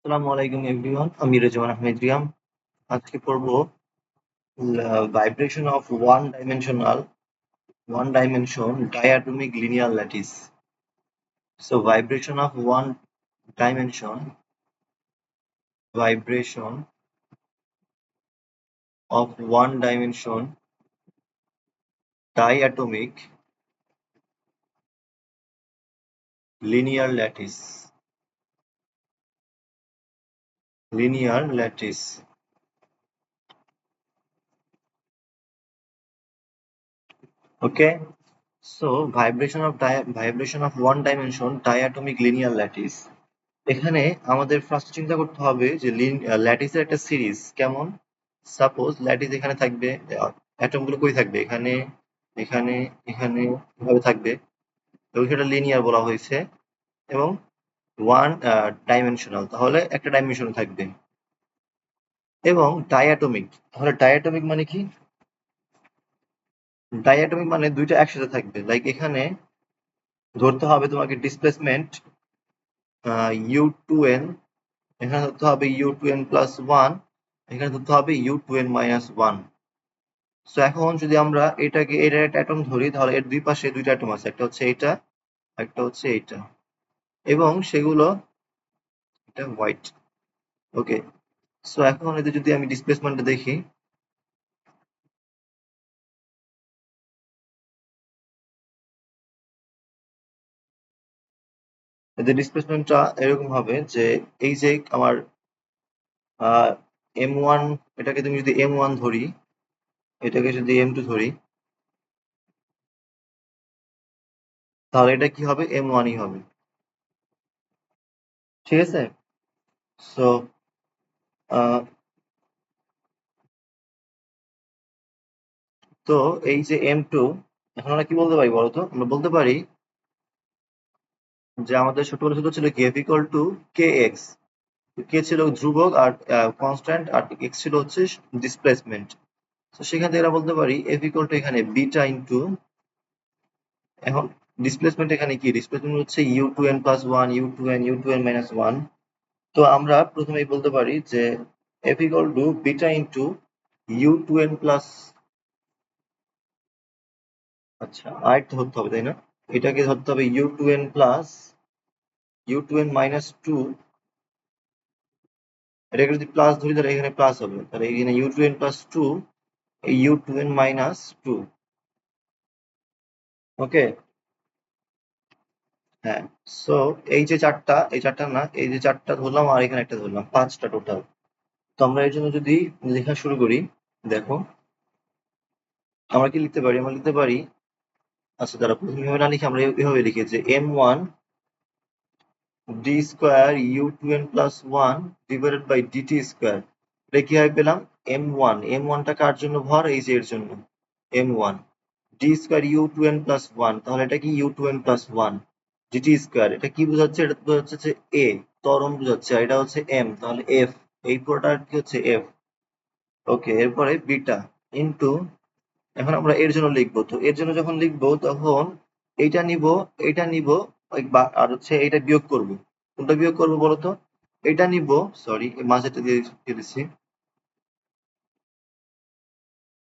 আসসালামু আলাইকুম এভরিওয়ান, আমি রেজওয়ান আহমেদ রিয়াম। আজকে পড়ব vibration of one dimension diatomic linear lattice. So dimension vibration of one dimension diatomic linear lattice. Okay, so vibration of one dimension diatomic linear lattice. এখানে আমাদের first চিন্তা করতে হবে যে ল্যাটিসের একটা সিরিজ কেমন। সাপোজ ল্যাটিস এখানে থাকবে, অ্যাটম গুলো কই থাকবে, এখানে এখানে এখানে এভাবে থাকবে, এবং সেটা লিনিয়ার বলা হয়েছে এবং ওয়ান ডাইমেনশনাল, তাহলে একটা ডাইমেনশন থাকবে। এবং ডায়াটমিক, তাহলে ডায়াটমিক মানে কি? ডায়াটমিক মানে দুইটা একসাথে থাকবে। লাইক এখানে ধরতে হবে তোমাকে ডিসপ্লেসমেন্ট ইউ টু এন, এখানে ধরতে হবে u two N plus one, এখানে ধরতে হবে u two N minus one. So এখন যদি আমরা এটাকে এর একটা অ্যাটম ধরি, তাহলে এর দুই পাশে দুইটা অ্যাটম আছে, একটা হচ্ছে এইটা, একটা হচ্ছে এইটা, এবং সেগুলো এটা হোয়াইট। ওকে, সো এখন এদের যদি আমি ডিসপ্লেসমেন্টটা দেখি, এদের ডিসপ্লেসমেন্টটা এরকম হবে যে এই যে আমার এম ওয়ান, এটাকে তুমি যদি এম ওয়ান ধরি, এটাকে যদি এম টু ধরি, তাহলে এটা কি হবে? এম ওয়ানই হবে। ঠিক আছে? সো তো এই যে এম টু, এখন আমরা কি বলতে পারি বলতো? আমরা বলতে পারি যে আমাদের ছোটবেলা সূত্র ছিল কি, F equal to K X. K ছিল ধ্রুবক আর কনস্ট্যান্ট, আর এক্স ছিল হচ্ছে ডিসপ্লেসমেন্ট। তো সেখান থেকে আমরা বলতে পারি এফ ইকুয়াল টু এখানে বিটা ইন্টু, এখন ডিসপ্লেসমেন্ট এখানে কি, ডিসপ্লেসমেন্ট হচ্ছে you two N plus one, you two N minus one. তো আমরা প্রথমেই বলতে পারি যে F equal to beta into you two N plus, আচ্ছা আরেকটা ধরতে হবে তাই না, এটাকে ধরতে হবে u two N plus you two N minus two. এটাকে যদি প্লাস ধরি তাহলে এখানে প্লাস হবে, তাহলে এখানে U two N plus two, U two N minus two. Okay, হ্যাঁ। সো এই যে চারটা, এই চারটা না, এই যে চারটা ধরলাম আর এখানে একটা ধরলাম, পাঁচটা টোটাল। তো আমরা এর জন্য যদি লেখা শুরু করি, দেখো আমরা কি লিখতে পারি, আমরা লিখতে পারি, আচ্ছা দাঁড়া, প্রথমে এভাবে না লিখে আমরা এভাবে লিখি যে M one D square U two N plus one divided by DT square. এটা কিভাবে পেলাম? এম ওয়ান, এম ওয়ানটা কার জন্য ভর? এই যে এর জন্য M one, D square U two N plus one, তাহলে এটা কি U two N plus one, DT square, এটা কি বোঝাচ্ছে? এটা বোঝাচ্ছে যে এ ত্বরণ বোঝাচ্ছে, আর এটা হচ্ছে এম, তাহলে এফ, এই পুরোটা কি হচ্ছে এফ। ওকে, এরপরে বিটা ইন্টু, এখন আমরা এর জন্য লিখবো, তো এর জন্য যখন লিখবো তখন এইটা নিব, এইটা নিব, আর হচ্ছে এইটা বিয়োগ করব। কোনটা বিয়োগ করবো বলতো? এটা নিব, সরি মাঝেটা দিয়ে দিচ্ছি,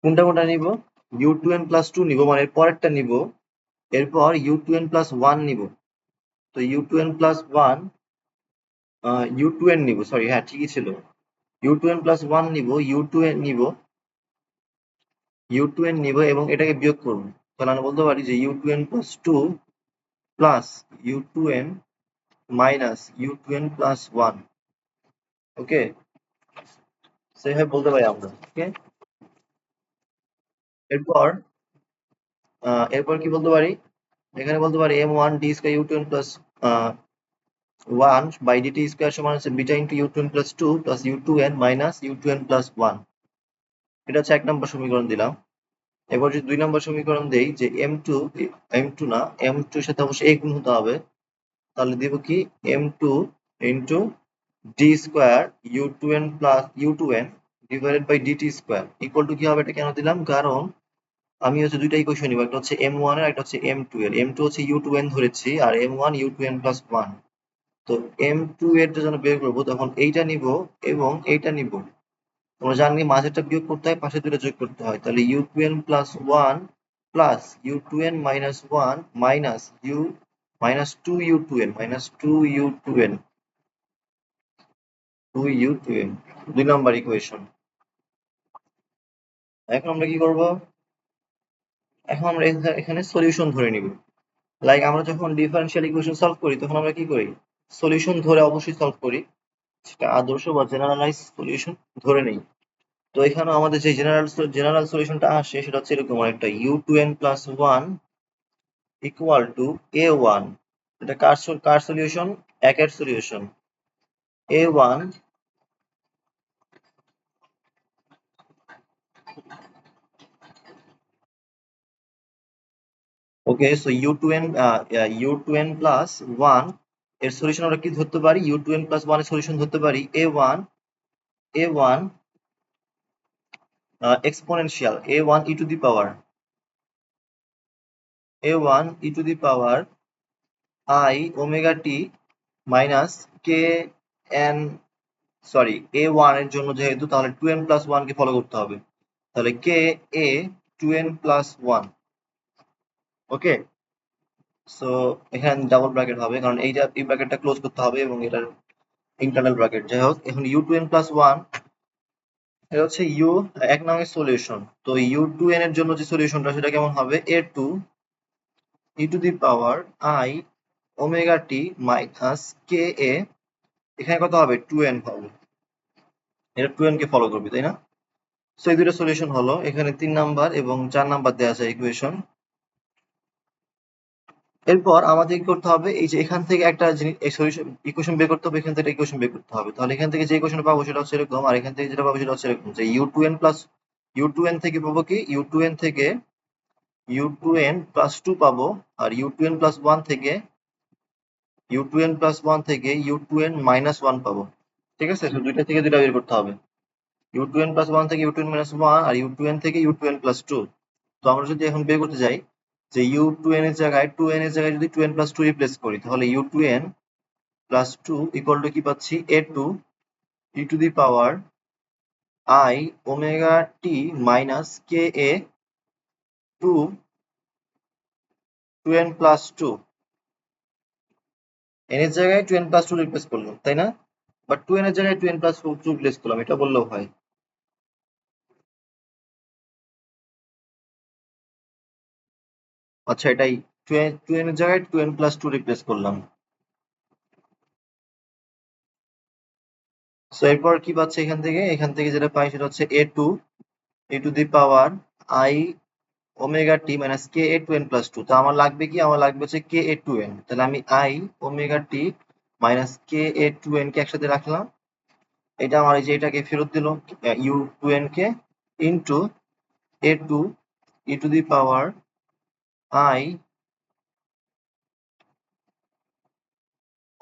কোনটা কোনটা নিব? U two N plus two নিব, মানে এর পরেরটা নিব, এরপর U two N plus one নিব। তো U two N plus one, you two N নিব, সরি হ্যাঁ ঠিকই ছিল, U two N plus one নিব, ইউ টু এন নিব এবং এটাকে বিয়োগ করবো। তাহলে আমরা বলতে পারি যে U two N plus two plus you two N minus U two N plus one. Okay, সেভাবে বলতে পারি আমরা। ওকে, এরপর এরপর কি বলতে পারি? এখানে বলতে পারি M one D square U two N plus one by DT square সমান হচ্ছে beta into you two N plus two plus you two N minus U two N plus one. এটা হচ্ছে এক নম্বর সমীকরণ দিলাম। এবার যদি দুই নম্বর সমীকরণ দেই যে এম টু, এম টু না, এম টু এর সাথে অবশ্যই এ গুণ হতে হবে, তাহলে দিব কি M two into D square U two N plus you two N divided by DT square equal to কি হবে? এটা কেন দিলাম? কারণ আমি হচ্ছে দুইটা ইকুয়েশন নিব, একটা হচ্ছে এম ওয়ান এর, একটা হচ্ছে এম টু এর। এম টু হচ্ছে ইউ টু এন ধরেছি, আর M one you two N plus one. তো তো m2 এর জন্য বের করবো তখন এইটা নিব এবং এইটা নিব। তোমরা জানি মাঝেরটা বিয়োগ করতে হয়, পাশে দুটো যোগ করতে হয়। তাহলে u2n plus 1 plus u2n minus 1 minus u minus 2u2n minus 2u2n 2u2n 2 number equation. এখন আমরা কি করব? এখন আমরা এখানে সলিউশন ধরে নিব। লাইক আমরা যখন ডিফারেনশিয়াল ইকুয়েশন সলভ করি তখন আমরা কি করি? সলিউশন ধরে অবশ্যই সলভ করি। সেটা আদর্শ বা জেনারেলাইজ সলিউশন ধরে নেই। তো এখানে আমাদের যে জেনারেল সলিউশনটা আসে সেটা হচ্ছে এরকম একটা u2n plus 1 equal to a1। এটা কার সলিউশন? একের সলিউশন। a1 ওকে, সো u2n plus 1 এর সলিউশন আমরা কি ধরতে পারি? u2n plus 1 এর সলিউশন ধরতে পারি a1 exponential a1 e to the power I omega t minus k n, sorry a1 এর জন্য যেহেতু তাহলে 2n plus 1 কে ফলো করতে হবে। তাহলে k a 2n plus 1। Okay, so এখানে ডাবল ব্র্যাকেট হবে কারণ এইটা এই ব্র্যাকেটটা ক্লোজ করতে হবে এবং এটার ইন্টারনাল ব্র্যাকেট। যাই হোক, এখন u2n plus 1 এটা হচ্ছে u এক নং এর সলিউশন। তো u2n এর জন্য যে সলিউশনটা সেটা কেমন হবে? a2 e to the power I omega t minus ka। এখানে কত হবে? 2n হবে। এটা 2n কে ফলো করবে, তাই না? সো এই দুটো সলিউশন হলো। এখানে 3 নাম্বার এবং 4 নাম্বার দেওয়া আছে ইকুয়েশন। এরপর আমাদের কি করতে হবে? এই যে এখান থেকে একটা জিনিস সলিউশন ইকুয়েশন বের করতে হবে, এখান থেকে ইকুয়েশন বের করতে হবে। তাহলে এখান থেকে যে ইকুয়েশন পাবো সেটা হচ্ছে এরকম, আর এখান থেকে যেটা পাবো সেটা হচ্ছে এরকম যে u2n থেকে পাবো কি? u2n থেকে u2n plus 2 পাবো, আর u2n plus 1 থেকে u2n minus 1 পাবো। ঠিক আছে? তো দুইটা থেকে দুইটা বের করতে হবে। u2n plus 1 থেকে u2n minus 1 আর u2n থেকে u2n plus 2। তো আমরা যদি এখন বের করতে যাই যে u2n এর জায়গায় 2n এর জায়গায় যদি 2n plus 2 রিপ্লেস করি তাহলে u2n plus 2 equal to কি পাচ্ছি? a2 e to the power I omega t minus ka 2n plus 2। n এর জায়গায় 2n plus 2 রিপ্লেস করলাম, তাই না? বাট 2n এর জায়গায় 2n plus 2 রিপ্লেস করলাম, এটা বললেও হয়। আচ্ছা, এটাই 2n এর জায়গায় 2n plus 2 রিপ্লেস করলাম। সো এরপর কি পাচ্ছি এখান থেকে যেটা পাই সেটা হচ্ছে a2 e to the power I omega t minus ka 2n plus 2। তো আমার লাগবে কি? আমার লাগবে হচ্ছে ka 2n। তাহলে আমি I omega t minus ka 2n কে একসাথে রাখলাম। এটা আমার এই যে এটাকে ফেরত দিল u2n K into a2 e to the power I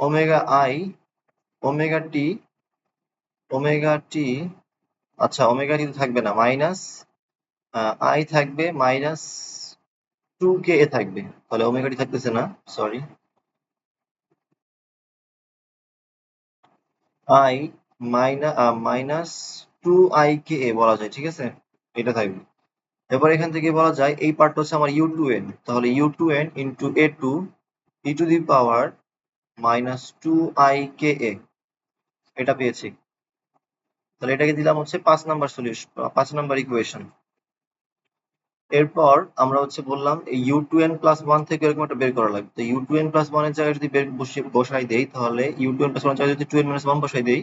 omega I omega t omega t আচ্ছা ওমেগা টি থাকবে না, মাইনাস I থাকবে মাইনাস 2ka থাকবে। তাহলে ওমেগা টি থাকতেছে না, সরি। I মাইনাস 2 ika বলা যায়, ঠিক আছে? এটা থাকবে। এবার এখান থেকে বলা যায় এই পার্টটা হচ্ছে আমার u2n। তাহলে u2n into a2 e to the power minus 2 ika এটা পেয়েছি। তাহলে এটাকে দিলাম হচ্ছে 5 নাম্বার সলিউশন, 5 নাম্বার ইকুয়েশন। এরপর আমরা হচ্ছে বললাম এই u2n plus 1 থেকে এরকম একটা বের করা লাগবে। তো u2n plus 1 এর জায়গায় যদি বসাই দেই তাহলে u2n plus 1 এর জায়গায় যদি 2n minus 1 বসাই দেই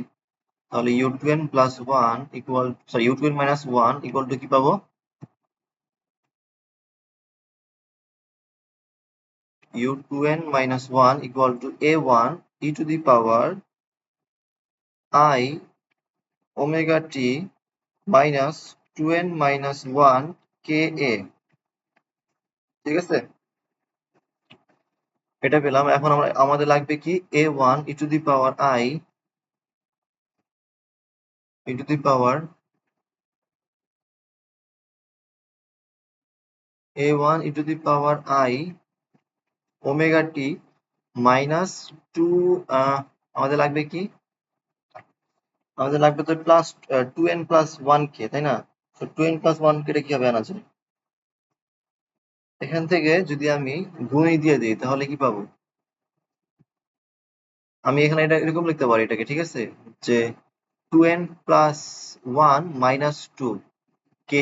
তাহলে u2n plus 1 equal, sorry u2n minus 1 equal to কি পাবো? u2n minus 1 equal to a1 e to the power I omega t minus 2n minus 1 ka। ঠিক আছে? এটা পেলাম। এখন আমাদের লাগবে কি? a1 e to the power I e to the power a1 e to the power I omega t minus 2 আমাদের লাগবে কি, আমাদের লাগবে তো প্লাস 2n প্লাস 1k, তাই না? তো 2n প্লাস 1k টা কিভাবে আনা যায়? এখান থেকে যদি আমি গুণী দিয়ে দিই তাহলে কি পাবো? আমি এখানে এটা এরকম লিখতে পারি এটাকে, ঠিক আছে, যে 2n প্লাস 1 মাইনাস 2 ka,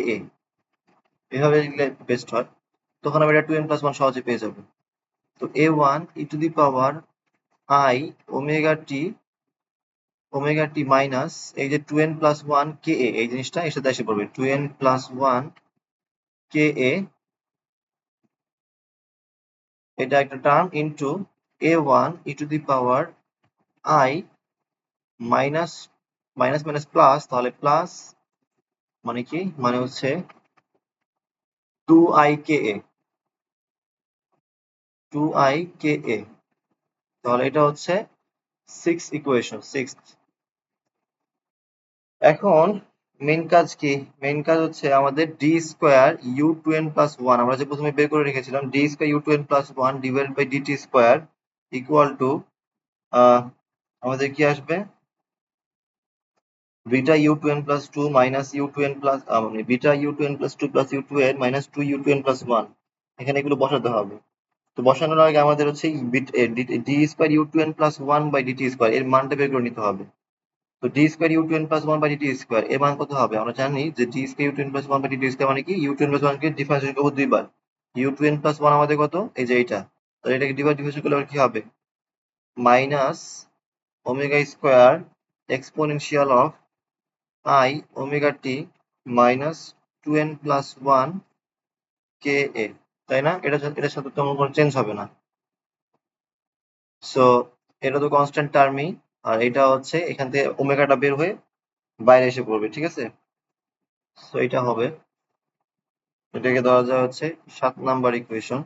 এভাবে লিখলে বেস্ট হয়। তখন আমি এটা 2n প্লাস 1 সহজে পেয়ে যাবো। তো a1 e to the power i omega T minus এই যে 2n প্লাস 1 ka, এই জিনিসটা এর সাথে এসে পড়বে 2n প্লাস 1 ka, এটা একটা term, into a1 e to the power i minus minus minus plus, তাহলে প্লাস মানে কি, মানে হচ্ছে 2i ka, 2i ka, তাহলে এটা হচ্ছে 6 ইকুয়েশন 6। এখন মেইন কাজ কি? মেইন কাজ হচ্ছে আমাদের D square U two N plus one, আমরা যে প্রথমে বের করে রেখেছিলাম D square U two N plus one divide by DT square equal to আমাদের কি আসবে, beta U two N plus two minus U two N plus মানে beta U two N plus two plus you two N minus two U two N plus one. এখানে এগুলো বসাতে হবে। তো বসানোর আগে আমাদের হচ্ছে D square U two N plus one by DT square এর মানটা বের করে নিতে হবে। তো D square U two N plus one by DT square এর মান কত হবে? আমরা জানি যে D square U two N plus one by DT square মানে কি, U two N plus one কে ডিফারেন্সিয়েট করবো দুইবার। U two N plus one আমাদের কত, এই যে এইটা, তাহলে এটাকে ডিফারেন্সিয়েট করলে আবার কি হবে, minus omega square exponential of I omega T minus two N plus one K A, তাই না? এটার সাথে তেমন কোনো চেঞ্জ হবে না। সো এটা তো কনস্ট্যান্ট টার্মই, আর এটা হচ্ছে এখান থেকে ওমেগাটা বের হয়ে বাইরে এসে পড়বে, ঠিক আছে? সো এটা হবে, এটাকে ধরা যায় হচ্ছে 7 নাম্বার ইকুয়েশন।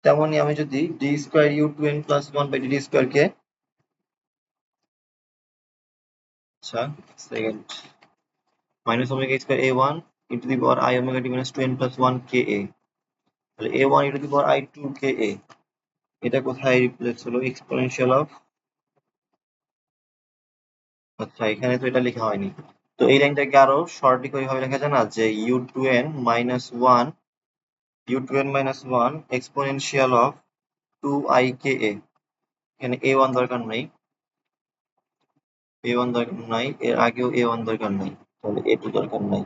তেমনি আমি যদি D square U two N plus one by D square কে, আচ্ছা second, minus omega square A one into the power I omega T minus two N plus one K A, তাহলে A one into the power I two K A, এটা কোথায় replace হলো, exponential of, আচ্ছা এখানে তো এটা লেখা হয়নি। তো এই লাইনটাকে আরো শর্টলি করে ভাবে লেখা যায় না, যে U two N minus one, you two N minus one exponential of two I K A, এখানে এ ওয়ান দরকার নেই, এ ওয়ান দরকার নাই, এর আগেও এ ওয়ান দরকার নাই, তাহলে এ টু দরকার নাই,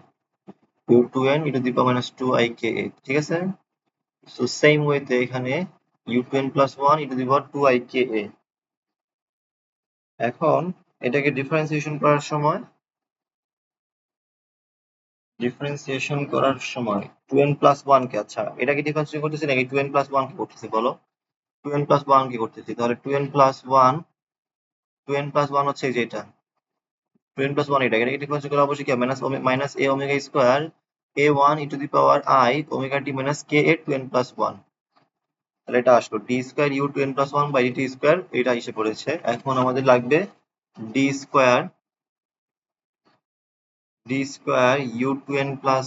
U two N E to the power minus two I K A, ঠিক আছে? সো সেম ওয়েতে এখানে U two N plus one E to the power two I K A. এখন এটাকে ডিফারেন্সিয়েশন করার সময় টু এন প্লাস ওয়ান কে, আচ্ছা এটাকে ডিফারেন্সিয়েশন করতেছি নাকি টু এন প্লাস ওয়ান কে করতেছি বলো? টু এন প্লাস ওয়ান কে করতেছি, তাহলে টু এন প্লাস ওয়ান হচ্ছে এই যে এটা, টু এন প্লাস ওয়ান, এটাকে ডিফারেন্সিয়েশন করলে অবশ্যই কি minus minus A omega square A one E to the power I omega T minus K A two N plus one, তাহলে এটা আসলো D square U two N plus one by D square, এটা এসে পড়েছে। এখন আমাদের লাগবে D square U two N plus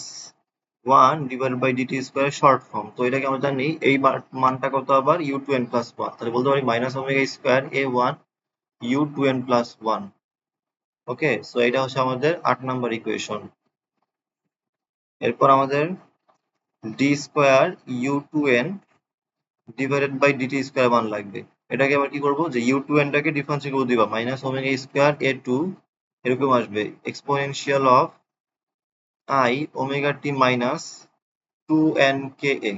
one divide by DT square short form. তো এটাকে আমরা জানি এই মানটা কত, আবার U two N plus one, তাহলে বলতে পারি minus omega square A one you two N plus one. Okay, so এটা হচ্ছে আমাদের 8 নাম্বার ইকুয়েশন। এরপর আমাদের D square U two N divided by DT square মান লাগবে। এটাকে আবার কি করবো, যে ইউ টু এনটাকে ডিফারেন্সিয়েট করে দিবা, minus omega square A two এরকম আসবে exponential of I omega T minus two N K A,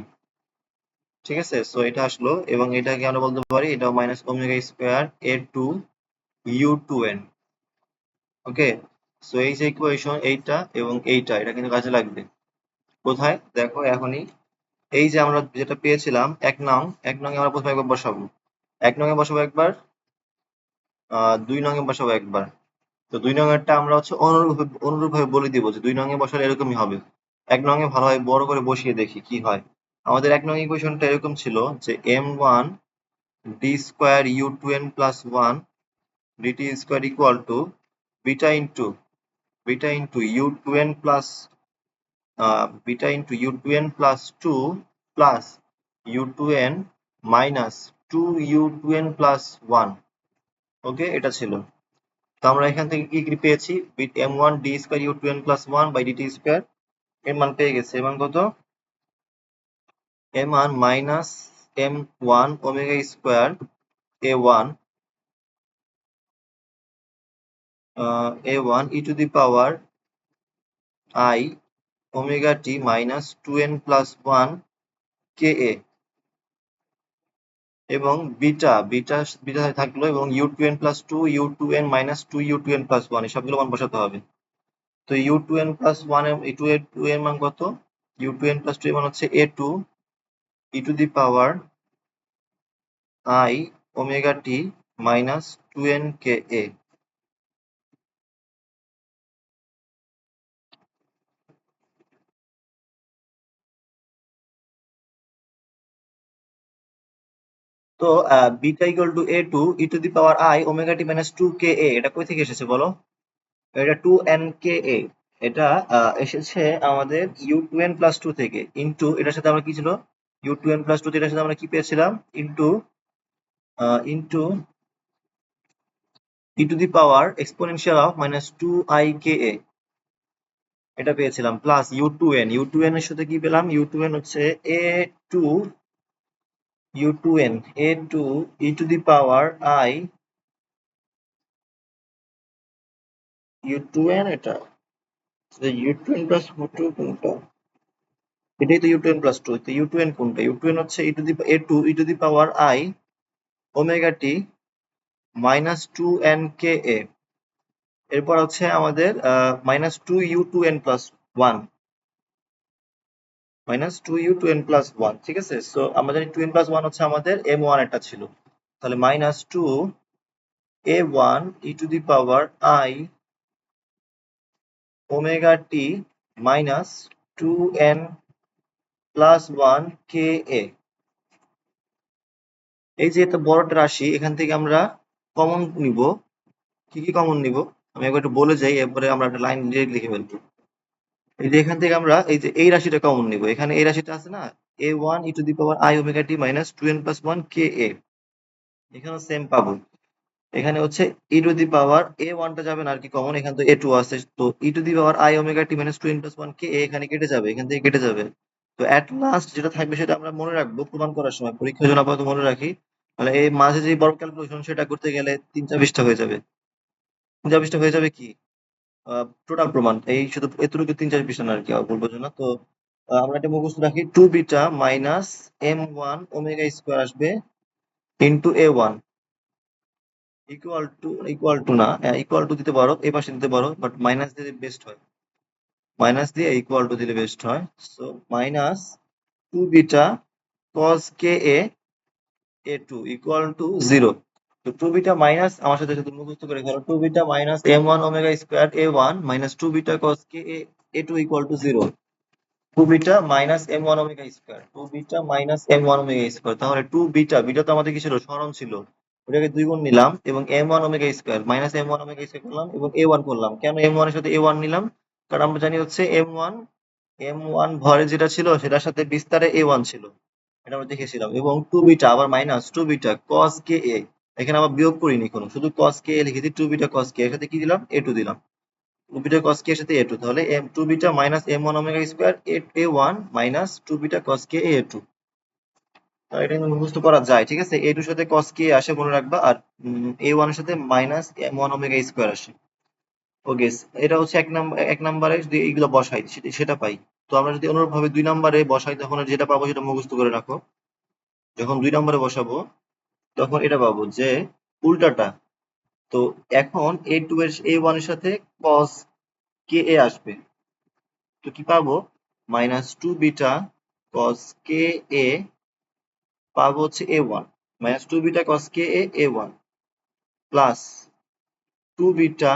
ঠিক আছে? সো এটা আসলো, এবং এটাকে আমরা বলতে পারি এটাও minus omega square A two U two N. Okay, so এই যে ইকুয়েশন এইটা এবং এইটা, এটা কিন্তু কাজে লাগবে। কোথায় দেখো এখনই, এই যে আমরা যেটা পেয়েছিলাম এক নং আমরা প্রথমে একবার বসাবো, এক নং এ বসাবো একবার, দুই নং এ বসাবো একবার। তো দুই নং এরটা আমরা হচ্ছে অনুরূপ ভাবে বলে দিব যে দুই নং এ বসালে এরকমই হবে। এক নং এ ভালোভাবে বড় করে বসিয়ে দেখি কি হয়। আমাদের এক নং ইকুয়েশনটা এরকম ছিল যে M one D square U two N plus one DT square equal to beta into you two N plus beta into you two N plus two plus you two N minus two U two N plus one. Okay, এটা ছিল। তো আমরা এখান থেকে কি পেয়েছি, m1 d square u2n plus 1 by dt square এর মান পেয়ে গেছে। এর মান কত? এর মান minus m1 omega square a1 a1 e to the power I omega t minus 2n plus 1 ka এবং বিটা বিটা বিটা থাকলো এবং u2n plus 2 u2n minus 2 u2n plus 1 এই সবগুলো মান বসাতে হবে। তো u2n প্লাস 1 এর টু এর মান কত? u2n প্লাস 2 এর মান হচ্ছে a2 e to the power I omega t minus 2n ka। তো beta equal two a2 e to the power I omega t minus 2 ka, এটা কই থেকে এসেছে বলো? এটা 2n ka। এটা এসেছে আমাদের u2n প্লাস 2 থেকে, ইনটু এটার সাথে আমরা কি ছিল, u2n প্লাস 2 এটার সাথে আমরা কি পেয়েছিলাম, into into e to the power exponential of minus 2i ka এটা পেয়েছিলাম, প্লাস u2n এর সাথে কি পেলাম, u2n হচ্ছে a2 u2n a2 e to the power I u2n, এটা u2n প্লাস 2 কোনটা, এটাই তো u2n প্লাস 2, তো u2n কোনটা, u2n হচ্ছে a2 e to the power I omega t minus 2n ka। এরপর হচ্ছে আমাদের minus 2u2n plus 1 minus 2u2n plus 1, ঠিক আছে। সো আমরা জানি 2n প্লাস 1 হচ্ছে আমাদের m1 একটা ছিল, তাহলে minus 2a1 e to the power I omega t minus 2n plus 1 ka। এই যে একটা বড় একটা রাশি, এখান থেকে আমরা কমন নিব। কি কি কমন নিব আমি একবার একটু বলে যাই, এরপরে আমরা একটা লাইন ডিরেক্ট লিখে ফেলবো। এই যে এখান থেকে আমরা এই যে এই রাশিটা কমন নিব, এখানে এই রাশিটা আছে না, a1 e to the power I omega t minus 2n plus 1 ka, এখানেও সেম পাবো। এখানে হচ্ছে e to the power a1 টা যাবে না আর কি কমন, এখানে তো a2 আছে, তো e to the power I omega t minus 2n plus 1 ka এখানে কেটে যাবে, এখান থেকে কেটে যাবে। তো এট লাস্ট যেটা থাকবে সেটা আমরা মনে রাখবো প্রমাণ করার সময়, পরীক্ষার জন্য আপাতত মনে রাখি। তাহলে এই মাঝে যে বড় ক্যালকুলেশন সেটা করতে গেলে 3-4 পৃষ্ঠা হয়ে যাবে। 3-4 পৃষ্ঠা হয়ে যাবে কি টোটাল প্রমাণ, এই শুধু এতটুকু 3-4 পৃষ্ঠা না আর কি বলবো না। তো আমরা এটা মুখস্থ রাখি, 2 beta minus m1 omega square আসবে ইনটু a1 ইকুয়াল টু না, ইকুয়াল টু দিতে পারো, এই পাশে দিতে পারো, বাট মাইনাস দিলে বেস্ট হয়, মাইনাস দিয়ে ইকুয়াল টু দিলে বেস্ট হয়। So minus 2 beta cos ka a2 equal to 0। তো 2 বিটা মাইনাস, আমার সাথে সাথে মুখস্থ করে ফেলো, 2 beta minus m1 omega square a1 minus 2 beta cos ka a2 equal to 0। 2 beta minus m1 omega square, 2 beta minus m1 omega square, তাহলে 2 beta, beta তো আমাদের কি ছিল, স্মরণ ছিল, ওটাকে 2 গুণ নিলাম এবং m1 omega square minus m1 omega square করলাম এবং a1 করলাম। কেন m1 এর সাথে a1 নিলাম, কারণ আমরা জানি হচ্ছে m1 ভরে যেটা ছিল সেটার সাথে বিস্তারে a1 ছিল, এটা আমরা দেখেছিলাম। এবং 2 বিটা আবার মাইনাস 2 বিটা cos ka, এখানে আবার বিয়োগ করিনি কোনো, শুধু cos ka লিখেছি, 2 বিটা cos ka এর সাথে কি দিলাম, a2 দিলাম, 2 বিটা cos k এর সাথে a2, তাহলে 2 beta minus m1 omega square a1 minus 2 beta cos k a2। তাহলে এটা কিন্তু মুখস্থ করা যায়, ঠিক আছে। a2 এর সাথে cos k আসে মনে রাখবা, আর a1 এর সাথে মাইনাস m1 ওমেগা স্কয়ার আসে। ওকে, এটা হচ্ছে এক নম্বরে যদি এইগুলো বসাই সেটা পাই। তো আমরা যদি অনুরূপভাবে 2 নম্বরে বসাই, তখন যেটা পাবো সেটা মুখস্থ করে রাখো। যখন 2 নম্বরে বসাবো তখন এটা পাবো যে উল্টাটা। তো এখন a2 এর a1 এর সাথে cos ka আসবে, তো কি পাবো, মাইনাস 2 বিটা cos ka পাবো হচ্ছে a1, minus 2 beta cos ka a1 plus 2 beta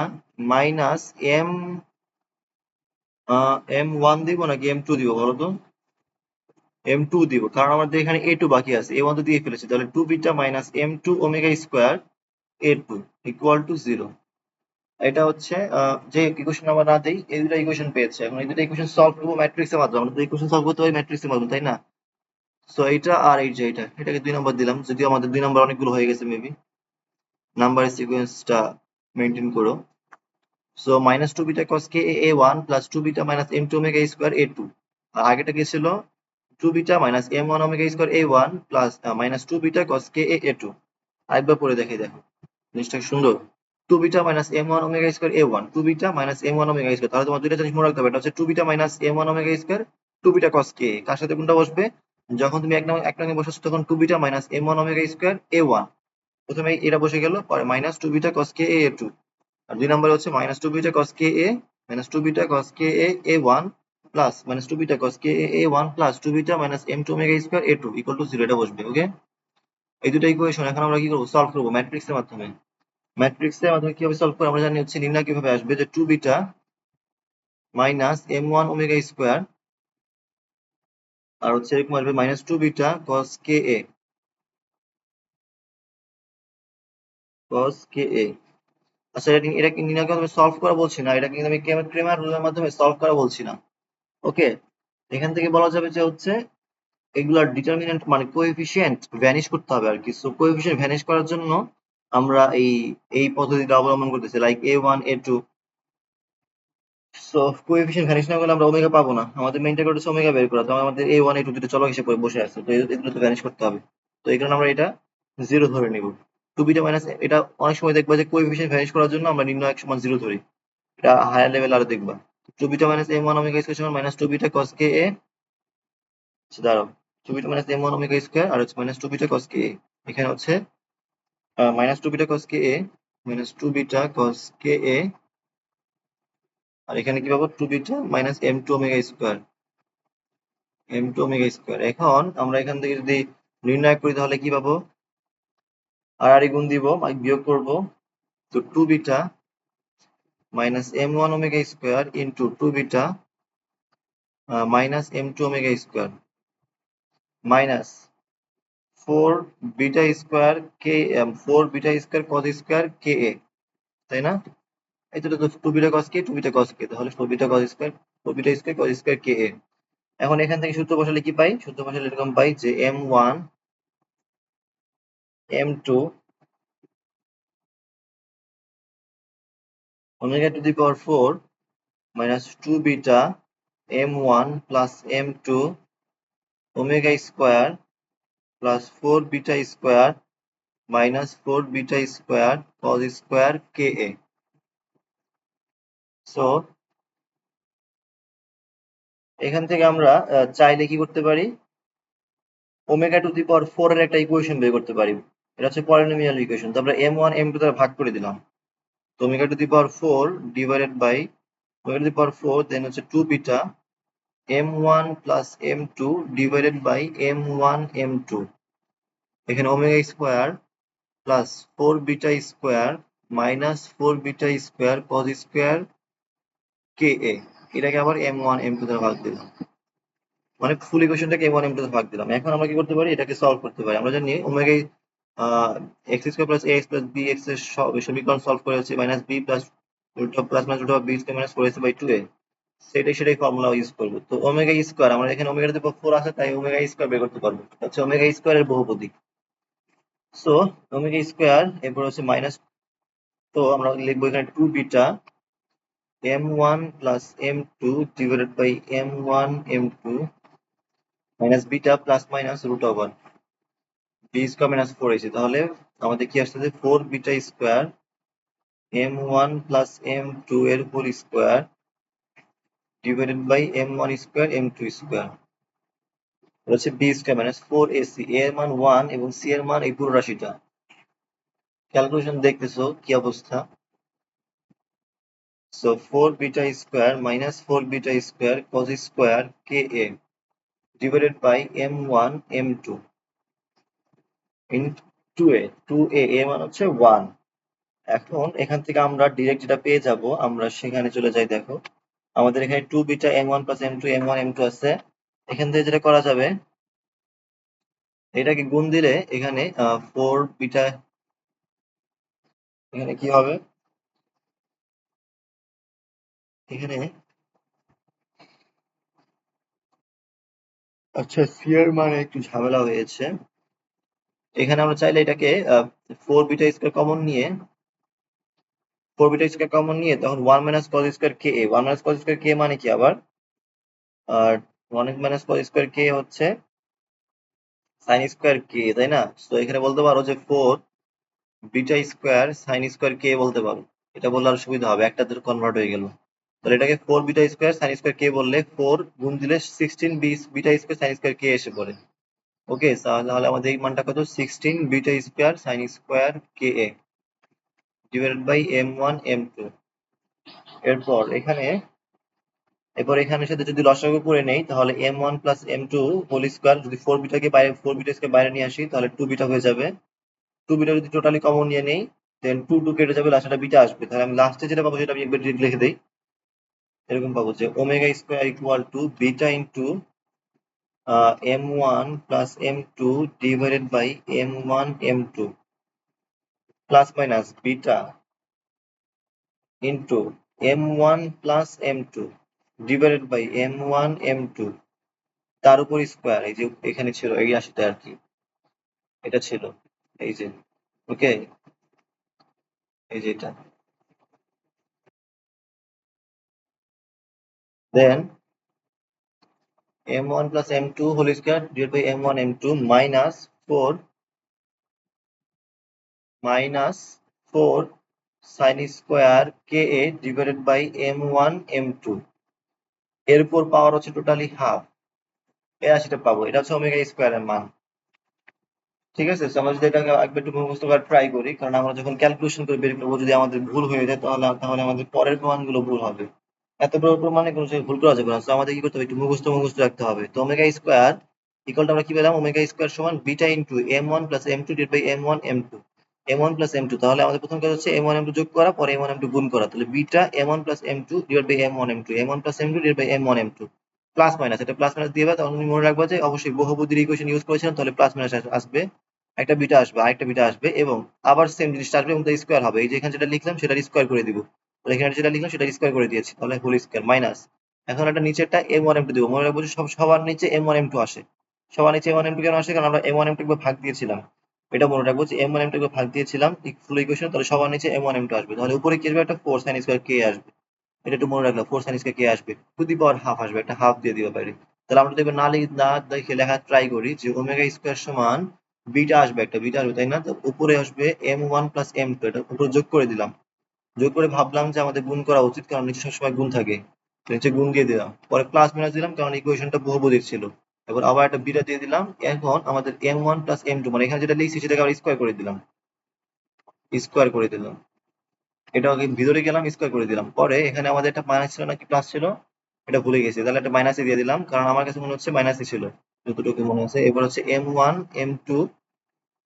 minus m1 দিব নাকি m2 দিব বলো তো, m2 দিব, কারণ আমাদের এখানে a2 বাকি আছে, a1 তো দিয়ে ফেলেছি, তাহলে 2 beta minus m2 omega square a2 equal to 0। এটা হচ্ছে যে ইকুয়েশন আমরা না দেই, এই দুটো ইকুয়েশন পেয়েছে। এখন এই দুটো ইকুয়েশন সলভ করবো ম্যাট্রিক্সের মাধ্যমে, আমরা তো ইকুয়েশন সলভ করতে পারি ম্যাট্রিক্সের মাধ্যমে, তাই না। সো এইটা আর এই যে এটাকে 2 নম্বর দিলাম, যদিও আমাদের 2 নম্বর অনেকগুলো হয়ে গেছে মেবি। নাম্বারের সিকোয়েন্সটা মেনটেন করো। So minus two beta cos K A one plus two beta minus M two omega square A two. আর আগেটা কি ছিল? Two beta minus M one omega square A one plus minus two beta cos K A two. আরেকবার পরে দেখে দেখো, জিনিসটা সুন্দর। Two beta minus M one omega square A one, two beta minus M one omega square. তাহলে তোমার দুইটা জিনিস মনে রাখতে হবে, এটা হচ্ছে two beta minus M one omega square, two beta cos K. কার সাথে কোনটা বসবে? যখন তুমি এক নঙ্গে বসাচ্ছ তখন two beta minus M one omega square A one, প্রথমে এটা বসে গেল, পরে minus two beta cos K A two. আর দুই নম্বরে হচ্ছে minus two beta cos K A minus two beta cos K A one plus minus two beta cos K A one plus two beta minus M two omega square A two equal to zero. এটা বসবে। ওকে, এই দুটো equation এখন আমরা কি করবো? Solve করবো matrix এর মাধ্যমে। ম্যাট্রিক্স এর মাধ্যমে কিভাবে সলভ করবো আমরা জানি, হচ্ছে নির্ণয় কিভাবে আসবে, যে two beta minus M one omega square আর হচ্ছে এরকম আসবে minus two beta cos K A আচ্ছা, এটা কি নির্ণয় করে সলভ করা বলছি না, এটা কিন্তু আমি ক্রেমার রুলের মাধ্যমে সলভ করা বলছি না। ওকে, এখান থেকে বলা যাবে যে হচ্ছে এগুলার ডিটারমিনেন্ট মানে কোএফিসিয়েন্ট ভ্যানিশ করতে হবে আর কি। সো কোএফিসিয়েন্ট ভ্যানিশ করার জন্য আমরা এই পদ্ধতিটা অবলম্বন করতেছি, like A one A two. So coefficient vanish না করলে আমরা ওমেগা পাবো না, আমাদের মেইন টার্গেট হচ্ছে ওমেগা বের করা। তো আমাদের এ ওয়ান এ টু দুটো চলক হিসেবে বসে আছে, তো এগুলো তো ভ্যানিশ করতে হবে। তো এই কারণে আমরা এটা জিরো ধরে নিব। টু বিটা মাইনাস, এটা অনেক সময় দেখবা যে কোএফিসিয়েন্ট ভ্যানিশ করার জন্য আমরা নির্ণয় সমান জিরো ধরি, এটা হায়ার লেভেল আরো দেখবা। Two beta minus M one omega square সমান minus two beta cos K A. দাঁড়াও, two beta minus M one omega square আর হচ্ছে minus two beta cos K A. এখানে হচ্ছে minus two beta cos K A minus two beta cos K A, আর এখানে কি পাবো? Two beta minus M two omega square এখন আমরা এখান থেকে যদি নির্ণয় করি তাহলে কি পাবো? আর গুণ দিব, বিয়োগ করব। তো two beta minus M one omega square into two beta minus M two omega square minus four beta square কে four beta square cos square K A, তাই না? এই তো two beta cos K, two beta cos K, তাহলে four beta square cos square K A. এখন এখান থেকে সূত্র বসালে কি পাই? সূত্র বসালে এরকম পাই যে M one M two omega to the power four minus two beta M one plus M two omega square plus four beta square minus four beta square cos square K A. So এখান থেকে আমরা চাইলে কি করতে পারি? Omega to the power four এর একটা equation বের করতে পারি। এটা হচ্ছে পলিনোমিয়াল ইকুয়েশন। তো আমরা এম ওয়ান এম টু দ্বারা ভাগ করে দিলাম। তো omega to the power four divided by omega to the power four, then হচ্ছে two beta M one plus M two divided by M one M two. এখানে omega square plus four beta square minus four beta square cos square K A. এটাকে আবার M one M two দ্বারা ভাগ দিলাম, মানে ফুল ইকুয়েশনটাকে M one M two দ্বারা ভাগ দিলাম। এখন আমরা কি করতে পারি? এটাকে সলভ করতে পারি। আমরা জানি omega X square plus A X plus B X এর সমীকরণ সলভ করে হচ্ছে minus B plus plus minus root of B square minus four X by two A. সেটাই ফর্মুলা ইউজ করবো। তো ওমেগা স্কোয়ার, আমরা এখানে omega to the power four আছে তাই ওমেগা স্কোয়ার বের করতে পারবো, হচ্ছে ওমেগা স্কোয়ার এর বহুপদী। সো ওমেগা স্কোয়ার এরপর হচ্ছে মাইনাস, তো আমরা লিখবো এখানে two beta M one plus M two divided by M one M two minus beta plus minus root over B square minus four AC. তাহলে আমাদের কি আসছে? Four beta square M one plus M two এর whole square divided by M one square M two square হচ্ছে B square minus four AC. A এর মান one এবং C এর মান এই পুরো রাশিটা। ক্যালকুলেশন দেখতেছো কি অবস্থা? So four beta square minus four beta square cos square K A divided by M one M two in two A. Two A এর মান হচ্ছে ওয়ান। এখন এখান থেকে আমরা ডিরেক্ট যেটা পেয়ে যাব, আমরা সেখানে চলে যাই। দেখো আমাদের এখানে two beta M one plus M two M one M two আছে। এখান থেকে যেটা করা যাবে, এটাকে গুণ দিলে এখানে ফোর বিটা, এখানে কি হবে? এখানে আচ্ছা সি এর মানে একটু ঝামেলা হয়েছে। এখানে আমরা চাইলে এটাকে 4 বিটা স্কয়ার কমন নিয়ে তখন 1 মাইনাস কজ স্কয়ার কে, 1 মাইনাস কজ স্কয়ার কে মানে কি আবার, আর 1 মাইনাস কজ স্কয়ার কে হচ্ছে সাইন স্কয়ার কে, তাই না? তো এখানে বলতে পারো যে 4 বিটা স্কয়ার সাইন স্কয়ার কে বলতে পারো। এটা বললে আর সুবিধা হবে, একটাতে কনভার্ট হয়ে গেল। তাহলে এটাকে 4 beta square sine square K বললে 4 গুণ দিলে 16 beta square sine square K এসে পড়ে। ওকে, তাহলে আমাদের এই মানটা কত, 16 beta square sine square K divided by m1 m2। এরপর এখানের সাথে যদি লসাগু করে নেই তাহলে m1 plus m2 whole square, যদি 4 বিটাকে বাইরে 4 বিটাকে বাইরে নিয়ে আসি তাহলে 2 বিটা হয়ে যাবে। 2 বিটা যদি টোটালি কমন নিয়ে নেই দেন 2 কেটে যাবে, লাস্টে একটা বিটা আসবে। তাহলে আমি লাস্টে যেটা পাবো সেটা আমি একবার ডিরেক্ট লিখে দেই। এরকম পাবো যে omega square equal to beta into m1 plus m2 divided by m1 m2 plus minus beta into m1 plus m2 divided by m1 m2 তার উপর স্কয়ার, এই যে এখানে ছিল এই রাশিটা আর কি, এটা ছিল এই যে। ওকে, এই যে এটা। দেন m1 plus m2 whole square divided by m1 m2 minus 4 sin square ka divided by m1 m2 এর উপর পাওয়ার হচ্ছে টোটালি হাফ, এই রাশিটা পাবো। এটা হচ্ছে ওমেগা স্কয়ারের মান। ঠিক আছে, তো আমরা যদি এটাকে একবার একটু মুখস্থ করার ট্রাই করি, কারণ আমরা যখন ক্যালকুলেশন করে বের করবো যদি আমাদের ভুল হয়ে যায় তাহলে তাহলে আমাদের পরের প্রমাণগুলো ভুল হবে। এত বড় প্রমাণে কোনো জায়গায় ভুল করা যাবে না। তো আমাদের কি করতে হবে, একটু মুখস্থ রাখতে হবে। তো ওমেগা স্কয়ার ইকুয়াল টু আমরা কি পেলাম, ওমেগা স্কয়ার সমান beta into m1 plus m2 divide by m1 m2, m1 plus m2। তাহলে আমাদের প্রথম কাজ হচ্ছে m1 m2 যোগ করা, পরে m1 m2 গুণ করা। তাহলে beta m1 plus m2 divide by m1 m2, m1 plus m2 divide by m1 m2 plus minus, এটা প্লাস মাইনাস দিয়ে তখন তুমি মনে রাখবা যে অবশ্যই বহুপদীর ইকুয়েশন ইউজ করেছিলাম, তাহলে প্লাস মাইনাস আসবে, একটা বিটা আসবে, আরেকটা বিটা আসবে, এবং আবার সেম জিনিসটা আসবে এবং তার স্কয়ার হবে। এই যে এখানে যেটা লিখলাম সেটা স্কয়ার করে দিব, তাহলে এখানে যেটা লিখলাম সেটা স্কয়ার করে দিয়েছি, তাহলে হোল স্কয়ার মাইনাস। এখন একটা নিচেরটা m1 m2 দিব, মনে রাখবো যে সবার নিচে m1 m2 আসে। সবার নিচে m1 m2 কেন আসে, কারণ আমরা m1 m2 একবার ভাগ দিয়েছিলাম। এটা মনে রাখবো যে m1 m2 একবার ভাগ দিয়েছিলাম ফুল ইকুয়েশন, তাহলে সবার নিচে m1 m2 আসবে, তাহলে উপরে কি আসবে, একটা 4 sin স্কয়ার k আসবে। এটা একটু মনে রাখলাম, 4 sin স্কয়ার k আসবে, টু দি পাওয়ার হাফ আসবে, একটা হাফ দিয়ে দিবা বাইরে। তাহলে আমরা যদি এবার না দেখে লেখা ট্রাই করি যে ওমেগা স্কয়ার সমান বিটা আসবে, একটা বিটা আসবে, তাই না? তো উপরে আসবে m1 প্লাস m2, এটা উপরে যোগ করে দিলাম। যোগ করে ভাবলাম যে আমাদের গুণ করা উচিত, কারণ নিচে সবসময় গুণ থাকে। তো নিচে গুণ দিয়ে দিলাম, পরে প্লাস মাইনাস দিলাম কারণ ইকুয়েশনটা বহুপদীর ছিল। এবার আবার একটা বিটা দিয়ে দিলাম। এখন আমাদের m1 প্লাস m2 মানে এখানে যেটা লিখছি সেটাকে আবার স্কয়ার করে দিলাম। এটা আগে ভিতরে গেলাম, স্কয়ার করে দিলাম। পরে এখানে আমাদের একটা মাইনাস ছিল নাকি প্লাস ছিল, এটা ভুলে গেছি, তাহলে একটা মাইনাসে দিয়ে দিলাম, কারণ আমার কাছে মনে হচ্ছে মাইনাসই ছিল, যতটুকু মনে আছে। এবার হচ্ছে m1 m2,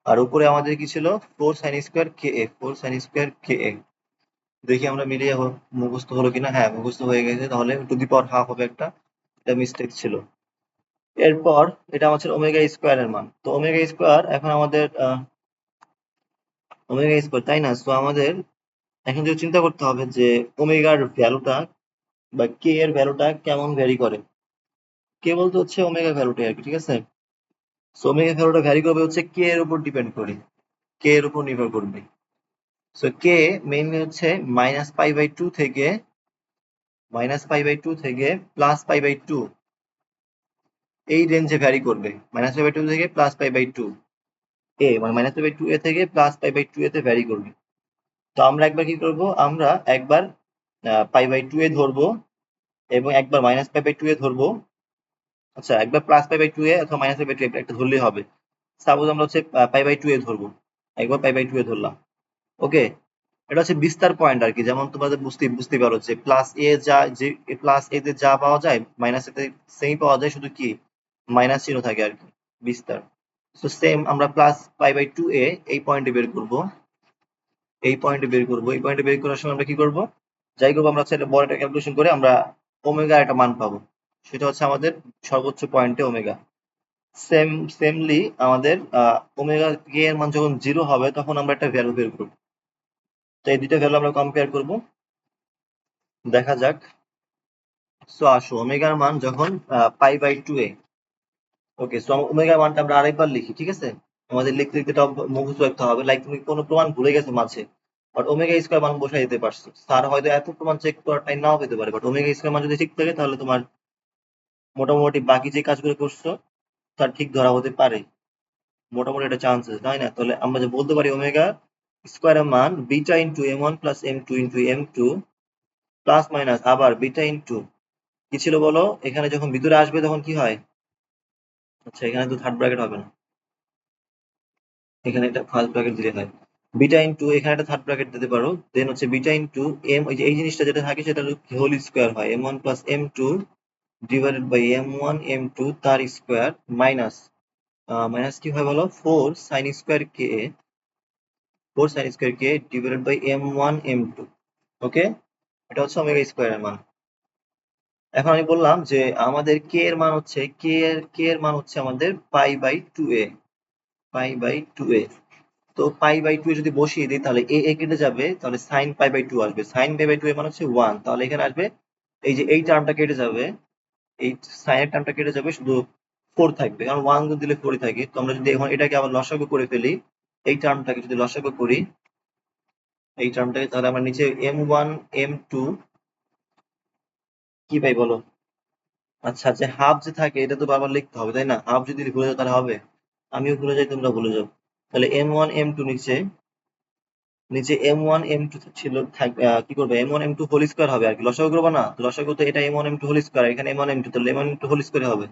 আর উপরে আমাদের কি ছিল, 4 sin square ka, 4 sin square ka। দেখি আমরা মিলিয়ে মুখস্থ হলো কিনা। হ্যাঁ, মুখস্থ হয়ে গেছে, তাহলে টু দি পাওয়ার হাফ হবে একটা, এটা মিস্টেক ছিল। এরপর এটা আমার ছিল ওমেগা স্কয়ার এর মান। তো ওমেগা স্কয়ার এখন আমাদের ওমেগা স্কয়ার, তাই না? তো আমাদের এখন যে চিন্তা করতে হবে যে ওমেগার ভ্যালুটা বা কে এর ভ্যালুটা কেমন ভ্যারি করে। কে বলতে হচ্ছে ওমেগা ভ্যালুটা আর কি, ঠিক আছে? সো ওমেগা ভ্যালুটা ভ্যারি করবে হচ্ছে কে এর উপর ডিপেন্ড করে, কে এর উপর নির্ভর করবে। সো কে মেইনলি হচ্ছে -π/2 থেকে +π/2 এই রেঞ্জে ভ্যারি করবে। -π/2 থেকে +π/2 মানে -π/2 থেকে +π/2 তে ভ্যারি করবে। তো আমরা একবার কি করব, আমরা একবার π/2 ধরবো এবং একবার -π/2 ধরবো। আচ্ছা, একবার +π/2 অথবা -π/2 একটা ধরলেই হবে। সাপোজ আমরা হচ্ছে π/2 ধরবো, একবার π/2 ধরলাম। ওকে, এটা হচ্ছে বিস্তার পয়েন্ট আর কি। যেমন তোমাদের বুঝতে পারো যে প্লাস এ তে যা পাওয়া যায় মাইনাস এ তে সেম পাওয়া যায়, শুধু কি মাইনাস চিহ্ন থাকে আর কি, বিস্তার। তো সেম আমরা +π/2 এই পয়েন্টে বের করব, এই পয়েন্টে বের করার সময় আমরা কি করব, যাই করবো আমরা হচ্ছে বড় একটা ক্যালকুলেশন করে আমরা ওমেগা একটা মান পাবো, সেটা হচ্ছে আমাদের সর্বোচ্চ পয়েন্টে ওমেগা। সেমলি আমাদের ওমেগা কে এর মান যখন 0 হবে তখন আমরা একটা ভ্যালু বের করব। তো এই দুইটা ভ্যালু আমরা কম্পেয়ার করব, দেখা যাক। সো আসো ওমেগার মান যখন π/2 ওকে, সো ওমেগার মানটা আমরা আরেকবার লিখি, ঠিক আছে? আমাদের লিখতে লিখতে এটা মুখস্থ রাখতে হবে। লাইক তুমি কোনো প্রমাণ ভুলে গেছো মাঝে, বাট ওমেগা স্কোয়ার মান বসাই দিতে পারছো। স্যার হয়তো এত প্রমাণ চেক করার টাইম নাও পেতে পারে, বাট ওমেগা স্কোয়ার মান যদি ঠিক থাকে তাহলে তোমার মোটামুটি বাকি যে কাজগুলো করছো তার ঠিক ধরা হতে পারে। মোটামুটি একটা চান্স আছে, তাই না? তাহলে আমরা যে বলতে পারি ওমেগা স্কোয়ারের মান beta into M one plus M two into M two plus minus আবার বিটা ইন্টু কি ছিল বলো? এখানে যখন ভিতরে আসবে তখন কি হয়? আচ্ছা, এখানে তো থার্ড ব্র্যাকেট হবে না, এখানে একটা ফার্স্ট ব্র্যাকেট দিলে হয়। বিটা ইন্টু এখানে একটা থার্ড ব্র্যাকেট দিতে পারো, দেন হচ্ছে বিটা ইন্টু এম, ওই যে এই জিনিসটা যেটা থাকে সেটা হোল স্কোয়ার হয়, M one plus M two divided by M one M two তার স্কোয়ার মাইনাস মাইনাস কি হয় বলো? Four sine square K, four sine square K divided by M one M two. Okay, এটা হচ্ছে omega স্কোয়ারের মান। এখন আমি বললাম যে আমাদের কে এর মান হচ্ছে কে এর মান হচ্ছে আমাদের pi by two A, pi by two A. তো পাই বাই টু এ যদি বসিয়ে দিই তাহলে এ কেটে যাবে, তাহলে সাইন পাই বাই টু আসবে। সাইন পাই বাই টু এর মান হচ্ছে ওয়ান, তাহলে এখানে আসবে এই যে এই টার্মটা কেটে যাবে, এই সাইনের টার্মটা কেটে যাবে, শুধু ফোর থাকবে, কারণ ওয়ান গুণ দিলে ফোরই থাকে। তো আমরা যদি এখন এটাকে আবার লসাগু করে ফেলি, এই টার্মটাকে যদি লসাগু করি, এই টার্মটাকে, তাহলে আমরা নিচে এম ওয়ান এম টু কি পাই বলো? আচ্ছা, যে হাফ যে থাকে এটা তো বারবার লিখতে হবে, তাই না? হাফ যদি ভুলে যাও তাহলে হবে, আমিও ভুলে যাই, তোমরা ভুলে যাও। তাহলে এম ওয়ান এম টু নিচে, নিচে এম ওয়ান এম টু ছিল কি করবে? M one M two whole square হবে আর কি, লসাগু করবো না? তো লসাগু তো এটা M one M two whole square, এখানে এম ওয়ান এম টু, তাহলে M one M two whole square হবে,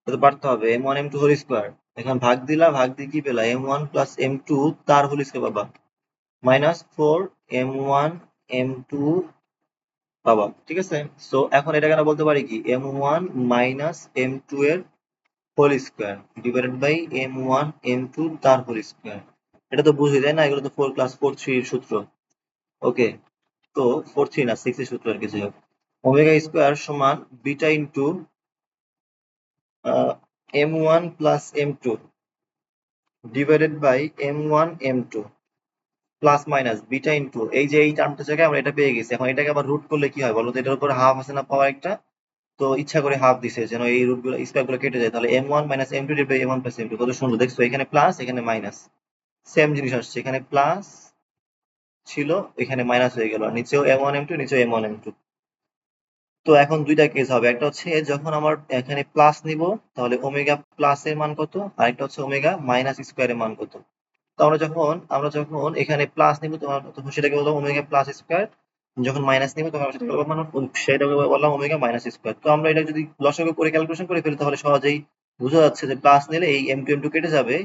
তো পারতে হবে M one M two whole square. এখন ভাগ দিলা, ভাগ দিয়ে কি পেলা? M one plus M two তার হোল স্কোয়ার পাবা, minus four M one M two পাবা, ঠিক আছে? সো এখন এটা কেন বলতে পারি কি, M one minus M two এর whole square divided by M one M two তার হোল স্কোয়ার। এটা তো বুঝি, তাই না? এগুলো তো ফোর ক্লাস ফোর থ্রি সূত্র। ওকে, তো ফোর থ্রি না সিক্স এর সূত্র আর কি, যাই হোক। ওমেগা স্কোয়ার সমান beta into M one plus M two divided by M one M two plus minus beta into এই যে এই টার্মটা জায়গায় আমরা এটা পেয়ে গেছি। এখন এটাকে আবার রুট করলে কি হয় বলো তো? এটার উপর হাফ আছে না পাওয়ার একটা, তো ইচ্ছা করে হাফ দিছে যেন এই রুট গুলো স্কোয়ার গুলো কেটে যায়। তাহলে M one minus M two divide by M one plus M two, কত সুন্দর দেখছো? এখানে প্লাস এখানে মাইনাস, সেম জিনিস আসছে, এখানে প্লাস ছিল এখানে মাইনাস হয়ে গেল, আর নিচেও এম ওয়ান এম টু নিচেও এম ওয়ান এম টু। তো এখন দুইটা কেস হবে, একটা হচ্ছে যখন আমার এখানে প্লাস নিব তাহলে ওমেগা প্লাস এর মান কত, আর একটা হচ্ছে ওমেগা মাইনাস স্কোয়ার এর মান কত। তো আমরা যখন এখানে প্লাস নিব তখন সেটাকে বললাম ওমেগা প্লাস স্কোয়ার, যখন মাইনাস নিব তখন আমরা সেটাকে বললাম ওমেগা মাইনাস স্কোয়ার। তো আমরা এটা যদি লসাগু করে ক্যালকুলেশন করে ফেলি তাহলে সহজেই বোঝা যাচ্ছে যে প্লাস নিলে এই এম টু এম টু কেটে যাবে,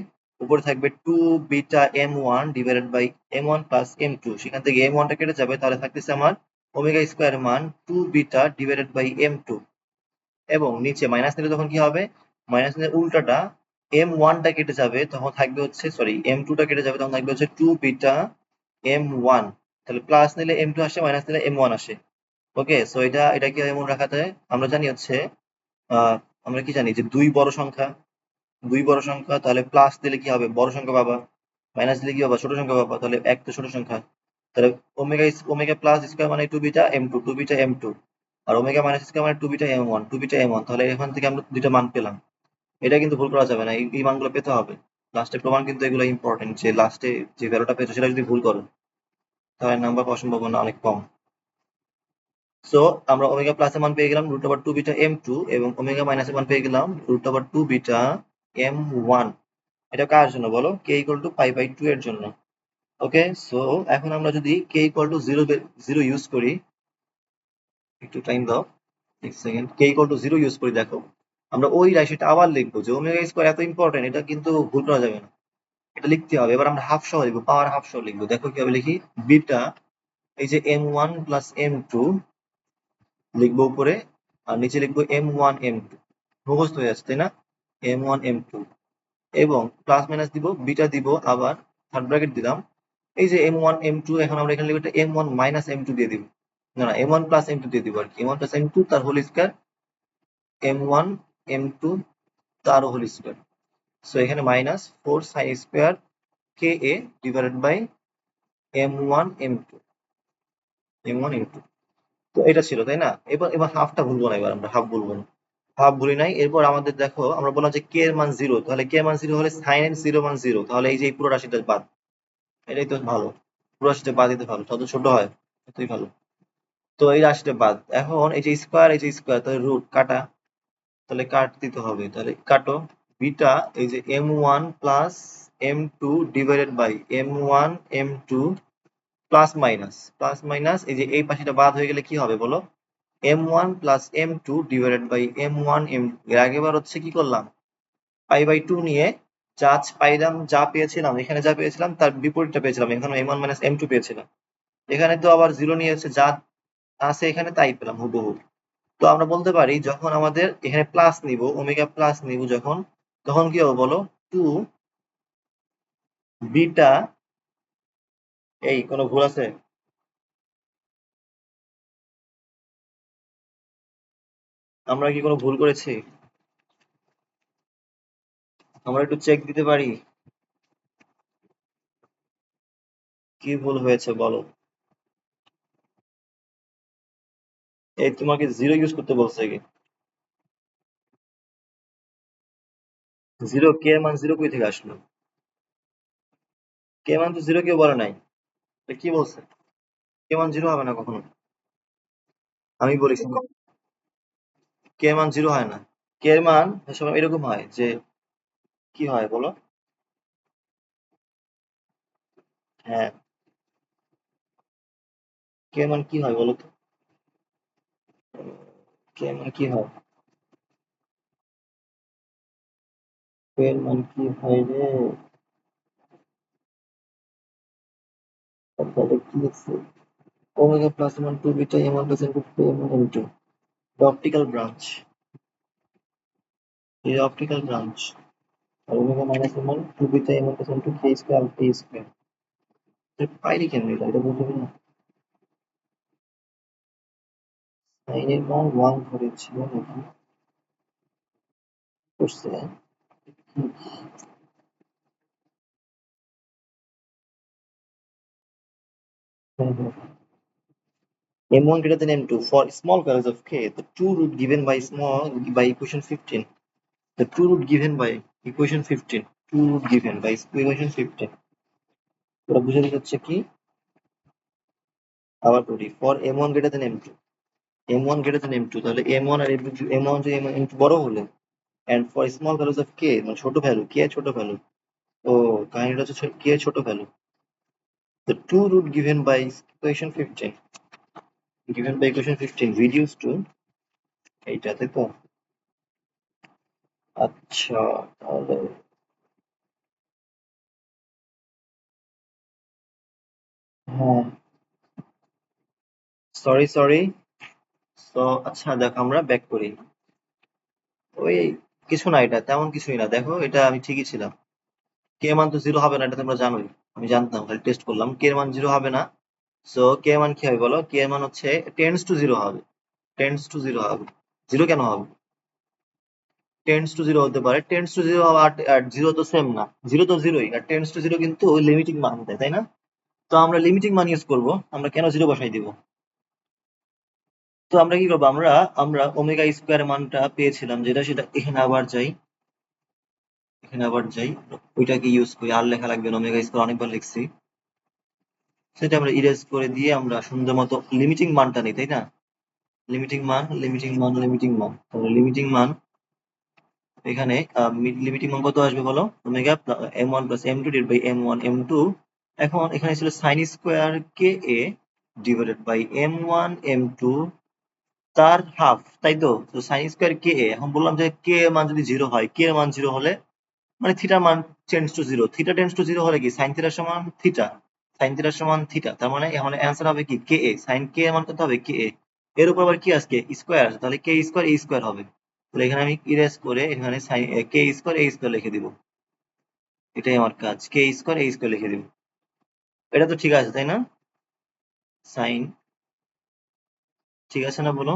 উপরে থাকবে two beta M one divided by M one plus M two, সেখান থেকে এম ওয়ানটা কেটে যাবে, তাহলে থাকতেছে আমার ওমেগা স্কোয়ার মান two beta divided by M two. এবং নিচে মাইনাস নিলে তখন কি হবে? মাইনাস নিলে উল্টাটা এম ওয়ানটা কেটে যাবে, তখন থাকবে হচ্ছে, সরি, এম টুটা কেটে যাবে, তখন থাকবে হচ্ছে টু বিটা এম ওয়ান। তাহলে প্লাস নিলে এম টু আসে, মাইনাস নিলে এম ওয়ান আসে। ওকে, সো এটা কি এমন রাখা যায়? আমরা জানি হচ্ছে আহ আমরা কি জানি যে দুই বড় সংখ্যা, দুই বড় সংখ্যা, তাহলে প্লাস দিলে কি হবে? বড় সংখ্যা পাবা, মাইনাস দিলে কি পাবা? ছোট সংখ্যা পাবা, তাহলে এক তো ছোট সংখ্যা। তাহলে ওমেগা প্লাস স্কোয়ার মানে two beta M two, two beta M two, আর ওমেগা মাইনাস স্কোয়ার মানে two beta M one, two beta M one. তাহলে এখান থেকে আমরা দুইটা মান পেলাম, এটা কিন্তু ভুল করা যাবে না, এই মানগুলো পেতে হবে। লাস্টে প্রমাণ কিন্তু এগুলো ইম্পর্টেন্ট, যে লাস্টে যে ভ্যালুটা পেয়েছো সেটা যদি ভুল করো তাহলে নাম্বার পাওয়ার সম্ভাবনা অনেক কম। সো আমরা ওমেগা প্লাস এর মান পেয়ে গেলাম root over two beta M two, এবং ওমেগা মাইনাস এর মান পেয়ে গেলাম root over two beta M one. এটা কার জন্য বলো? K equal to pi by two এর জন্য। ওকে, সো এখন আমরা যদি k equal to zero zero use করি, একটু টাইম দাও, এক second, k equal to zero use করি, দেখো আমরা ওই রাশিটা আবার লিখবো, যে ওমেগা স্কোয়ার এত ইম্পর্টেন্ট, এটা কিন্তু ভুল করা যাবে না, এটা লিখতে হবে। এবার আমরা হাফ সহ লিখবো, পাওয়ার হাফ সহ লিখবো। দেখো কিভাবে লিখি, বিটা এই যে M one plus M two লিখবো উপরে, আর নিচে লিখবো এম ওয়ান এম টু, মুখস্থ হয়ে যাচ্ছে তাই না? এম ওয়ান এম টু, এবং প্লাস মাইনাস দিব, বিটা দিব, আবার থার্ড ব্র্যাকেট দিলাম। এই যে এম ওয়ান এম টু, এখন আমরা এখানে লিখবো m one minus M two দিয়ে দিব, না না, m one plus M two দিয়ে দিব আর কি, M one plus M two তার whole square, M one M two তার হোল স্কোয়ার। সো এখানে minus four sine square K A divided by M one M two, M one M two. তো এটা ছিল, তাই না? এবার এবার হাফটা ভুলবো না, এবার আমরা হাফ বলবো না। হাফ ভুলি নাই। এরপর আমাদের দেখো আমরা বললাম যে কে এর মান 0, তাহলে কে এর মান 0 হলে sin এর 0 মান 0, তাহলে এই যে এই পুরো রাশিটা বাদ। এটাই তো ভালো, পুরো রাশিটা বাদ দিতে ভালো, যত ছোট হয় ততই ভালো। তো এই রাশিটা বাদ। এখন এই যে স্কোয়ার, এই যে স্কোয়ার, তাহলে রুট কাটা, তাহলে কাট দিতে হবে, তাহলে কাটো। বিটা এই যে m1 plus m2 divided by m1 m2 plus minus এই যে এই পাশেটা বাদ হয়ে গেলে কি হবে বলো? m1 plus m2 divided by m1 m2। এর আগেবার হচ্ছে কি করলাম, পাই বাই 2 নিয়ে যা পাইলাম, যা পেয়েছিলাম এখানে, যা পেয়েছিলাম তার বিপরীতটা পেয়েছিলাম এখানে, m1 মাইনাস m2 পেয়েছিলাম। এখানে তো আবার জিরো নিয়ে হচ্ছে যা আছে এখানে তাই পেলাম হুবহু। তো আমরা বলতে পারি যখন আমাদের এখানে প্লাস নিব, ওমেগা প্লাস নিব যখন, তখন কি হবে বলো? 2 বিটা, এই কোনো ভুল আছে? আমরা কি কোনো ভুল করেছি? আমরা একটু চেক দিতে পারি কি ভুল হয়েছে বলো। এই তোমাকে জিরো ইউজ করতে বলছে কি? জিরো, কে এর মান জিরো কই থেকে আসলো? কে এর মান তো জিরো কেউ বলে নাই। এটা কি বলছে? কে এর মান জিরো হবে না কখনো। আমি বলি শোনো, কে এর মান জিরো হয় না। কে এর মান সবসময় এরকম হয় যে, কি হয় বলো? হ্যাঁ, কে এর মান কি হয় বলো তো? কে এর মান কি হয়? কে এর মান কি হয় রে? তাহলে কি লিখছে? Omega plus one two beta M one plus M two M one M two, optical branch, এই অপটিক্যাল ব্রাঞ্চ। আর omega minus M one two beta M one plus M two k square alpha a square. পাইলি কেন এটা? এটা বুঝবি না। Sign এর মান ওয়ান ধরেছিল নাকি করছে? m1 greater than m2 for small values of k, the two root given by small by equation 15, the two root given by equation 15, two root given by equation 15, ওরা বুঝাতে যাচ্ছে কি? আবার করি, for m1 greater than m2, m1 greater than m2, তাহলে m1 আর m1 যে m2 বড় হলে, and for small values of k, মানে ছোট ভ্যালু, k ছোট ভ্যালু। ও, কাহিনীটা হচ্ছে k ছোট value, the two root given by equation 15, given by equation 15 reduced to এইটাতে তো। আচ্ছা, তাহলে হ্যাঁ, সরি। তো আচ্ছা দেখো আমরা ব্যাক করি। ওই কিছু না, এটা তেমন কিছুই না, দেখো এটা আমি ঠিকই ছিলাম। কে মান তো জিরো হবে না, এটা তোমরা জানোই। আমি জানতাম, খালি টেস্ট করলাম। কে এর মান জিরো হবে না। সো কে এর মান কি হবে বলো? কে এর মান হচ্ছে টেন্ডস টু জিরো হবে। টেন্ডস টু জিরো হবে। জিরো কেন হবে? টেন্ডস টু জিরো হতে পারে, টেন্ডস টু জিরো আর জিরো তো সেম না। জিরো তো জিরোই, আর টেন্ডস টু জিরো কিন্তু লিমিটিং মান দেয়, তাই না? তো আমরা লিমিটিং মান ইউজ করবো, আমরা কেন জিরো বসাই দিব? তো আমরা কি করবো, আমরা আমরা ওমেগা স্কোয়ার মানটা পেয়েছিলাম যেটা, সেটা এখানে আবার যাই, ওইটাকে ইউজ করি। আর লেখা লাগবে না, ওমেগা স্কোয়ার অনেকবার লিখছি। সেটা আমরা ইরেজ করে দিয়ে আমরা সুন্দর মতো লিমিটিং মানটা নিই, তাই না? লিমিটিং মান, তাহলে লিমিটিং মান এখানে লিমিটিং মান কত আসবে বলো? Omega M one plus M two divide by M one M two. এখন এখানে ছিল sine square K A divided by M one M two তার হাফ, তাই তো? তো সাইন স্কোয়ার কে এ, এখন বললাম যে কে এর মান যদি জিরো হয়, কে এর মান জিরো হলে মানে থিটার মান tends to zero, theta tends to zero হলে কি সাইন থিটার সমান থিটা, সাইন থিটার সমান থিটা, তার মানে এখন অ্যান্সার হবে কি কে এ, সাইন কে এর মান কত হবে? কে এ। এর উপর আবার কি আসছে? স্কোয়ার আছে, তাহলে কে স্কোয়ার এ স্কোয়ার হবে। তাহলে এখানে আমি ইরেজ করে এখানে সাইন কে স্কোয়ার এ স্কোয়ার লিখে দিব। এটাই আমার কাজ, কে স্কোয়ার এ স্কোয়ার লিখে দিব। এটা তো ঠিক আছে তাই না? সাইন ঠিক আছে না বলো?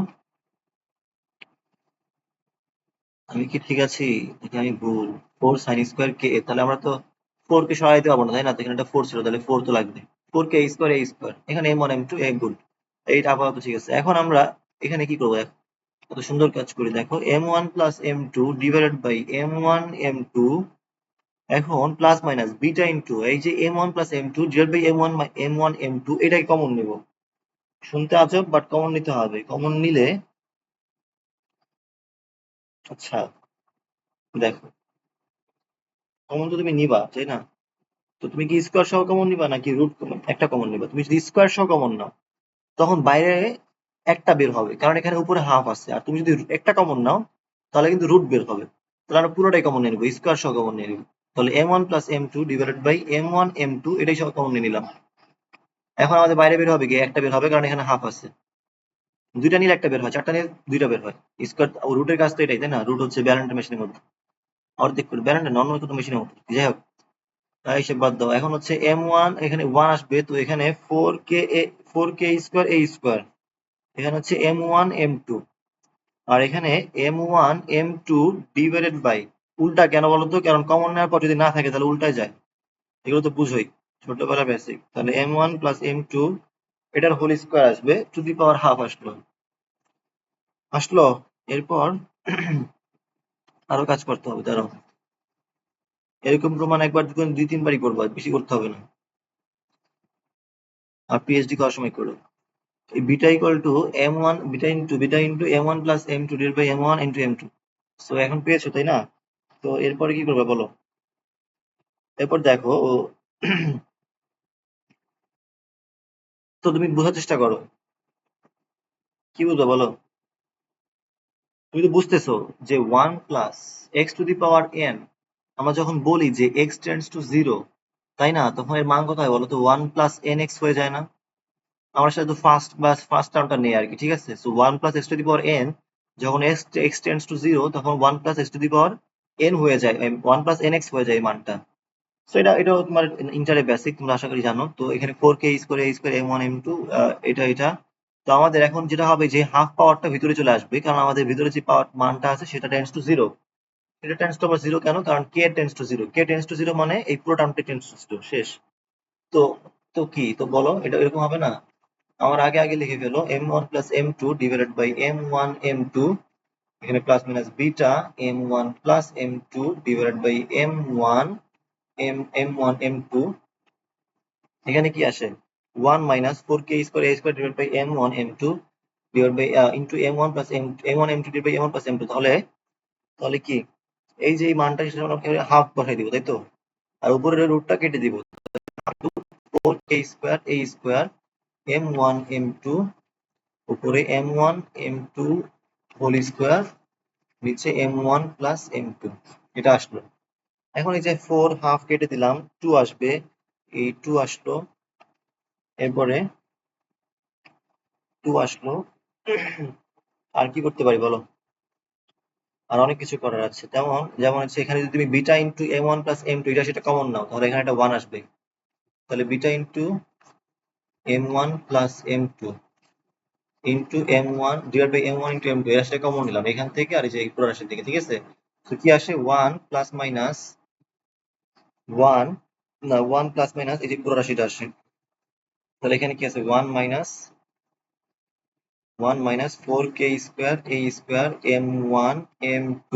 আমি কি ঠিক আছি নাকি আমি ভুল? ফোর সাইন স্কোয়ার কে, তাহলে আমরা তো ফোর কে সরাইতে পারবো না, তাই না? তো এখানে একটা ফোর ছিল, তাহলে ফোর তো লাগবে। ফোর কে স্কোয়ার এ স্কোয়ার, এখানে এম ওয়ান এম টু এ গুড। এইটা আপাতত ঠিক আছে। এখন আমরা এখানে কি করবো? কত সুন্দর কাজ করি দেখো, m1 plus m2 divided by m1 m2, এখন প্লাস মাইনাস বিটা ইন্টু এই যে m1 plus m2 divide by m1 m2, এটাই কমন নেব। শুনতে আজব বাট কমন নিতে হবে। কমন নিলে আচ্ছা দেখো, কমন তো তুমি নিবা তাই না? তো তুমি কি স্কোয়ার সহ কমন নিবা নাকি রুট একটা কমন নিবা? তুমি যদি স্কোয়ার সহ কমন নাও তখন বাইরে একটা বের হবে, কারণ এখানে উপরে হাফ আছে। আর তুমি যদি একটা কমন নাও তাহলে কিন্তু রুট বের হবে। তাহলে আমরা পুরোটাই কমন নিয়ে নেবো, স্কোয়ার সহ কমন নিয়ে নেবো। তাহলে m1 plus m2 divided by m1 m2, এটাই সহ কমন নিয়ে নিলাম। এখন আমাদের বাইরে বের হবে কি? একটা বের হবে, কারণ এখানে হাফ আছে। দুইটা নিলে একটা বের হয়, চারটা নিলে দুইটা বের হয়। স্কোয়ার রুটের কাজ তো এটাই তাই না? রুট হচ্ছে ব্যালেন্সড মেশিনের মধ্যে অর্ধেক করে, ব্যালেন্সড নন কোনো মেশিনের মধ্যে। যাই হোক, তাই হিসেব বাদ দাও। এখন হচ্ছে m1, এখানে 1 আসবে, তো এখানে 4k স্কোয়ার a স্কোয়ার, এখানে হচ্ছে m1 m2, আর এখানে m1 m2 ডিভাইডেড বাই, উল্টা কেন বলতো? কারণ কমন নেওয়ার পর যদি না থাকে তাহলে উল্টায় যায়, এগুলো তো বুঝোই ছোটবেলা বেসিক। তাহলে m1 প্লাস m2, এটার হোল স্কোয়ার আসবে, টু দি পাওয়ার হাফ আসলো। এরপর আরো কাজ করতে হবে, দাঁড়াও। এরকম প্রমাণ একবার দুই তিনবারই করবো, বেশি করতে হবে না। আর পিএইচডি করার সময় করো। এই বিটা equal to m1 beta into m1 plus m2 divide by m1 into m2। So এখন পেয়েছো তাই না? তো এরপরে কি করবে বলো? এরপর দেখো তো তুমি বোঝার চেষ্টা করো, কি বুঝবে বলো? তুমি তো বুঝতেছো যে 1 plus x two the power n, আমরা যখন বলি যে x টেন্ডস টু 0, তাই না? তখন এর মান কত হয় বলো তো? 1 প্লাস nx হয়ে যায় না? আমরা শুধু ফার্স্ট টার্মটা নেই আর কি, ঠিক আছে? So 1 plus x two the power n, যখন x টেন্ডস টু 0 তখন 1 plus x two the power n হয়ে যায়, 1 প্লাস nx হয়ে যায় এই মানটা। সো এটাও তোমার ইন্টারে বেসিক, তোমরা আশা করি জানো। তো এখানে 4k square a square m1 m2, এটা তো আমাদের এখন যেটা হবে যে হাফ পাওয়ারটা ভিতরে চলে আসবে, কারণ আমাদের ভিতরে যে পাওয়ার মানটা আছে সেটা টেন্ডস টু 0। এটা টেন্ডস টু আবার 0 কেন? কারণ k tends to 0, k tends to 0 মানে এই পুরো টার্মটা টেন্ডস টু 0, শেষ। তো তো কি, তো বলো এটা এরকম হবে না? আমার আগে আগে লিখে ফেলো, m1 plus m2 divided by m1 m2, এখানে plus minus beta m1 plus m2 divided by m1 m1 m2, এখানে কি আসে? 1 minus 4k square a square divide by m1 m2 divide by into m1 plus m1 m2 divide by m1 plus m2। তাহলে তাহলে কি, এই যে এই মানটা সেটা আমরা হাফ বসাই দিব তাই তো, আর উপরের রুটটা কেটে দিব। 4k square a square m1 m2, উপরে m1 m2 হোল স্কোয়ার, নিচে m1 প্লাস m2, এটা আসলো। এখন এই যে 4 হাফ কেটে দিলাম, 2 আসবে, এই 2 আসলো, এরপরে 2 আসলো। আর কি করতে পারি বলো? আর অনেক কিছু করার আছে, যেমন হচ্ছে এখানে যদি তুমি beta into m1 plus m2 এটা সেটা কমন নাও, তাহলে এখানে একটা 1 আসবে। তাহলে beta into m1 plus m2 into m1 divide by m1 into m2, এটা সেটা কমন নিলাম এখান থেকে আর এই যে পুরো রাশির থেকে, ঠিক আছে? তো কি আসে? 1 প্লাস মাইনাস 1, না 1 প্লাস মাইনাস এই যে পুরো রাশিটা আসে। তাহলে এখানে কি আছে? 1 minus 4k square a square m1 m2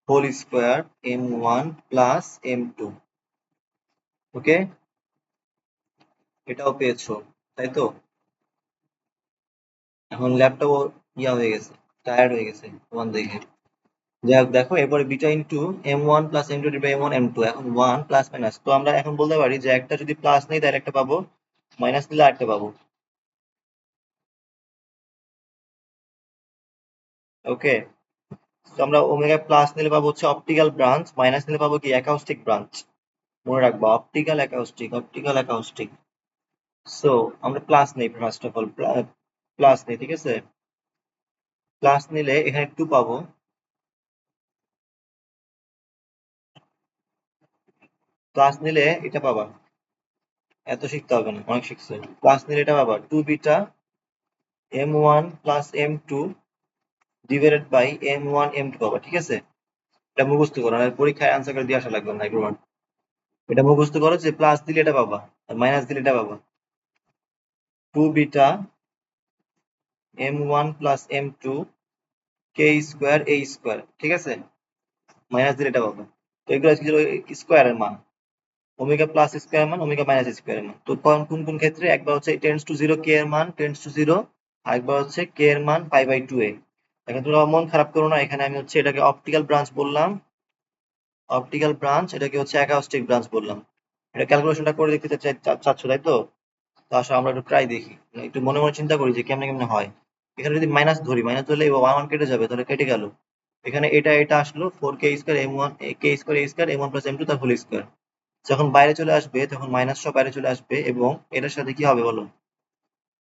whole square m1 plus m2। Okay, এটাও পেয়েছো তাই তো? এখন ল্যাপটপ ইয়া হয়ে গেছে, টায়ার্ড হয়ে গেছে ওয়ান দেখে। যাই হোক, দেখো এরপরে beta into m1 plus m2 divide by m1 m2, এখন 1 প্লাস মাইনাস, তো আমরা এখন বলতে পারি যে একটা যদি প্লাস নেই তাহলে একটা পাবো, মাইনাস নিলে আরেকটা পাবো। ওকে, তো আমরা ওমেগা প্লাস নিলে পাবো হচ্ছে অপটিক্যাল ব্রাঞ্চ, মাইনাস নিলে পাবো কি? Acoustic branch. মনে রাখবা, অপটিক্যাল অ্যাকাউস্টিক। সো আমরা প্লাস নেই, ফার্স্ট অফ অল প্লাস নেই, ঠিক আছে? প্লাস নিলে এখানে 2 পাবো, প্লাস নিলে এটা পাবা। এত শিখতে হবে না, অনেক শিখছে। প্লাস নিলে এটা পাবা 2 beta m1 plus m2 divided by m1 m2 পাবা, ঠিক আছে? এটা মুখস্থ করো, আর পরীক্ষায় আনসার করে দিয়ে আসা লাগবে না এগুলো। এটা মুখস্থ করো যে প্লাস দিলে এটা পাবা আর মাইনাস দিলে এটা পাবা। 2 বিটা m1 প্লাস m2 কে স্কোয়ার এ স্কোয়ার, ঠিক আছে, মাইনাস দিলে এটা পাবো। তো এগুলো ছিল স্কোয়ারের মান, ওমেগা প্লাস স্কোয়ার মান, ওমেগা মাইনাস স্কোয়ার মান। তো কোন কোন কোন ক্ষেত্রে, একবার হচ্ছে টেন্স টু জিরো কে এর মান টেন্স টু জিরো, আরেকবার হচ্ছে কে এর মান পাই বাই টু এ। এখন তোমরা মন খারাপ করো না, এখানে আমি হচ্ছে এটাকে অপটিক্যাল ব্রাঞ্চ বললাম, অপটিক্যাল ব্রাঞ্চ, এটাকে হচ্ছে অ্যাকাউস্টিক ব্রাঞ্চ বললাম। এটা ক্যালকুলেশনটা করে দেখতে চাচ্ছ, তাই তো? তো আসলে আমরা একটু ট্রাই দেখি, একটু মনে মনে চিন্তা করি যে কেমনে কেমনে হয়। এখানে যদি মাইনাস ধরি, মাইনাস ধরলে ওয়ান ওয়ান কেটে যাবে, তাহলে কেটে গেল। এখানে এটা এটা আসলো ফোর কে square M one, k square এ square M one plus M two তার হোল স্কোয়ার। যখন বাইরে চলে আসবে তখন মাইনাস সব বাইরে চলে আসবে, এবং এটার সাথে কি হবে বলো,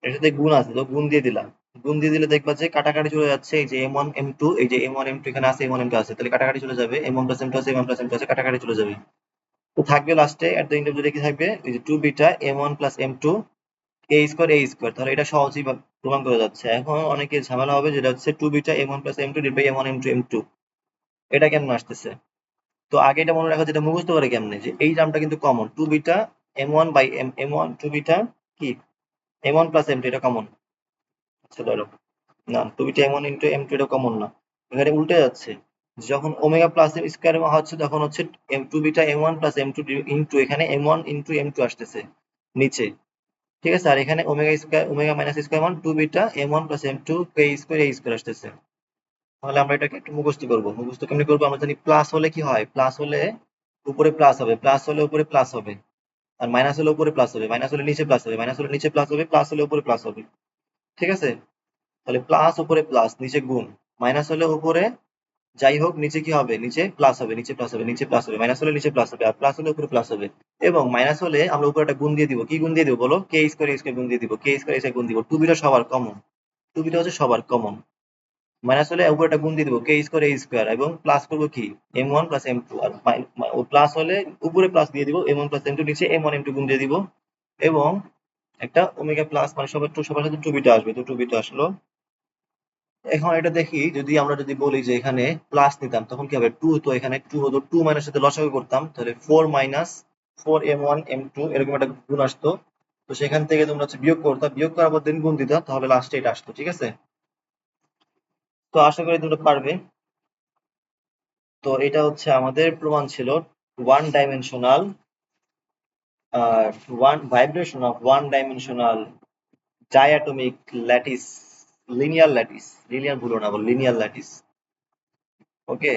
এর সাথে গুণ আছে, তো গুণ দিয়ে দিলাম। গুণ দিয়ে দিলে দেখবা যে কাটাকাটি চলে যাচ্ছে, এই যে এম ওয়ান এম টু, এই যে এম ওয়ান এম টু এখানে আছে, এম ওয়ান এম টু আছে, তাহলে কাটাকাটি চলে যাবে, m one plus M two আছে, m one plus M two আছে, কাটাকাটি চলে যাবে। তো থাকবে লাস্টে at the end of the day কি থাকবে, এই যে two beta M one plus M two a square A square. তাহলে এটা সহজেই প্রমাণ করা যাচ্ছে। এখন অনেকের ঝামেলা হবে, যেটা হচ্ছে two beta M one plus M two divide by M one M two M two, এটা কেমন আসতেছে? তো আগে এটা মনে রাখা, যেটা মুখস্থ করে কেমনে, যে এই টার্মটা কিন্তু common, two beta M one by m m one, two beta কি M one plus M two, এটা কমন। আচ্ছা ধরো, না two beta M one into M two এটা কমন না, এখানে উল্টে যাচ্ছে। যখন ওমেগা প্লাস এম স্কোয়ার হচ্ছে তখন হচ্ছে M two beta M one plus M two into এখানে M one into M two আসতেছে নিচে, ঠিক আছে। আর এখানে omega square, omega minus square মান two beta M one plus M two k square এ স্কোয়ার আসতেছে। তাহলে আমরা এটাকে একটু মুখস্থ করবো। মুখস্থ কেমনি করবো, আমরা জানি প্লাস হলে কি হয়, প্লাস হলে উপরে প্লাস হবে, প্লাস হলে উপরে প্লাস হবে, আর মাইনাস হলে উপরে প্লাস হবে, মাইনাস হলে নিচে প্লাস হবে, মাইনাস হলে নিচে প্লাস হবে, প্লাস হলে উপরে প্লাস হবে, ঠিক আছে। তাহলে প্লাস উপরে প্লাস নিচে গুণ, মাইনাস হলে উপরে যাই হোক, নিচে কি হবে, নিচে প্লাস হবে, নিচে প্লাস হবে, নিচে প্লাস হবে, মাইনাস হলে নিচে প্লাস হবে, আর প্লাস হলে উপরে প্লাস হবে। এবং মাইনাস হলে আমরা উপরে একটা গুণ দিয়ে দিব, কি গুণ দিয়ে দিব বলো, কে স্কোয়ার এ স্কোয়ার গুণ দিয়ে দিব, কে স্কোয়ার এ স্কোয়ার গুণ দিব, টু বিটা সবার কমন, টু বিটা হচ্ছে সবার কমন। মাইনাস হলে উপরে একটা গুণ দিয়ে দিব, কে স্কোয়ার এ স্কোয়ার, এবং প্লাস করবো কি M one plus M two, আর প্লাস হলে উপরে প্লাস দিয়ে দিব, m one plus M two, নিচে এম ওয়ান এম টু গুণ দিয়ে দিব, এবং একটা ওমেগা প্লাস, মানে সবার টু, সবার সাথে টু বিটা আসবে, তো টু বিটা আসলো। এখন এটা দেখি, যদি আমরা যদি বলি যে এখানে প্লাস নিতাম তখন কি হবে, টু, তো এখানে টু হতো, টু মাইনাস সাথে লসাগু করতাম, তাহলে four minus four M one M two এরকম একটা গুণ আসতো। তো সেখান থেকে তোমরা হচ্ছে বিয়োগ করতা, বিয়োগ করার পর দিন গুণ দিতা, তাহলে লাস্টে এটা আসতো, ঠিক আছে। তো আশা করি তোমরা পারবে। তো এটা হচ্ছে আমাদের প্রমাণ ছিল, one dimensional, one vibration of one dimensional diatomic lattice, linear lattice, linear ভুলো না, বল লিনিয়ার ল্যাটিস। ওকে।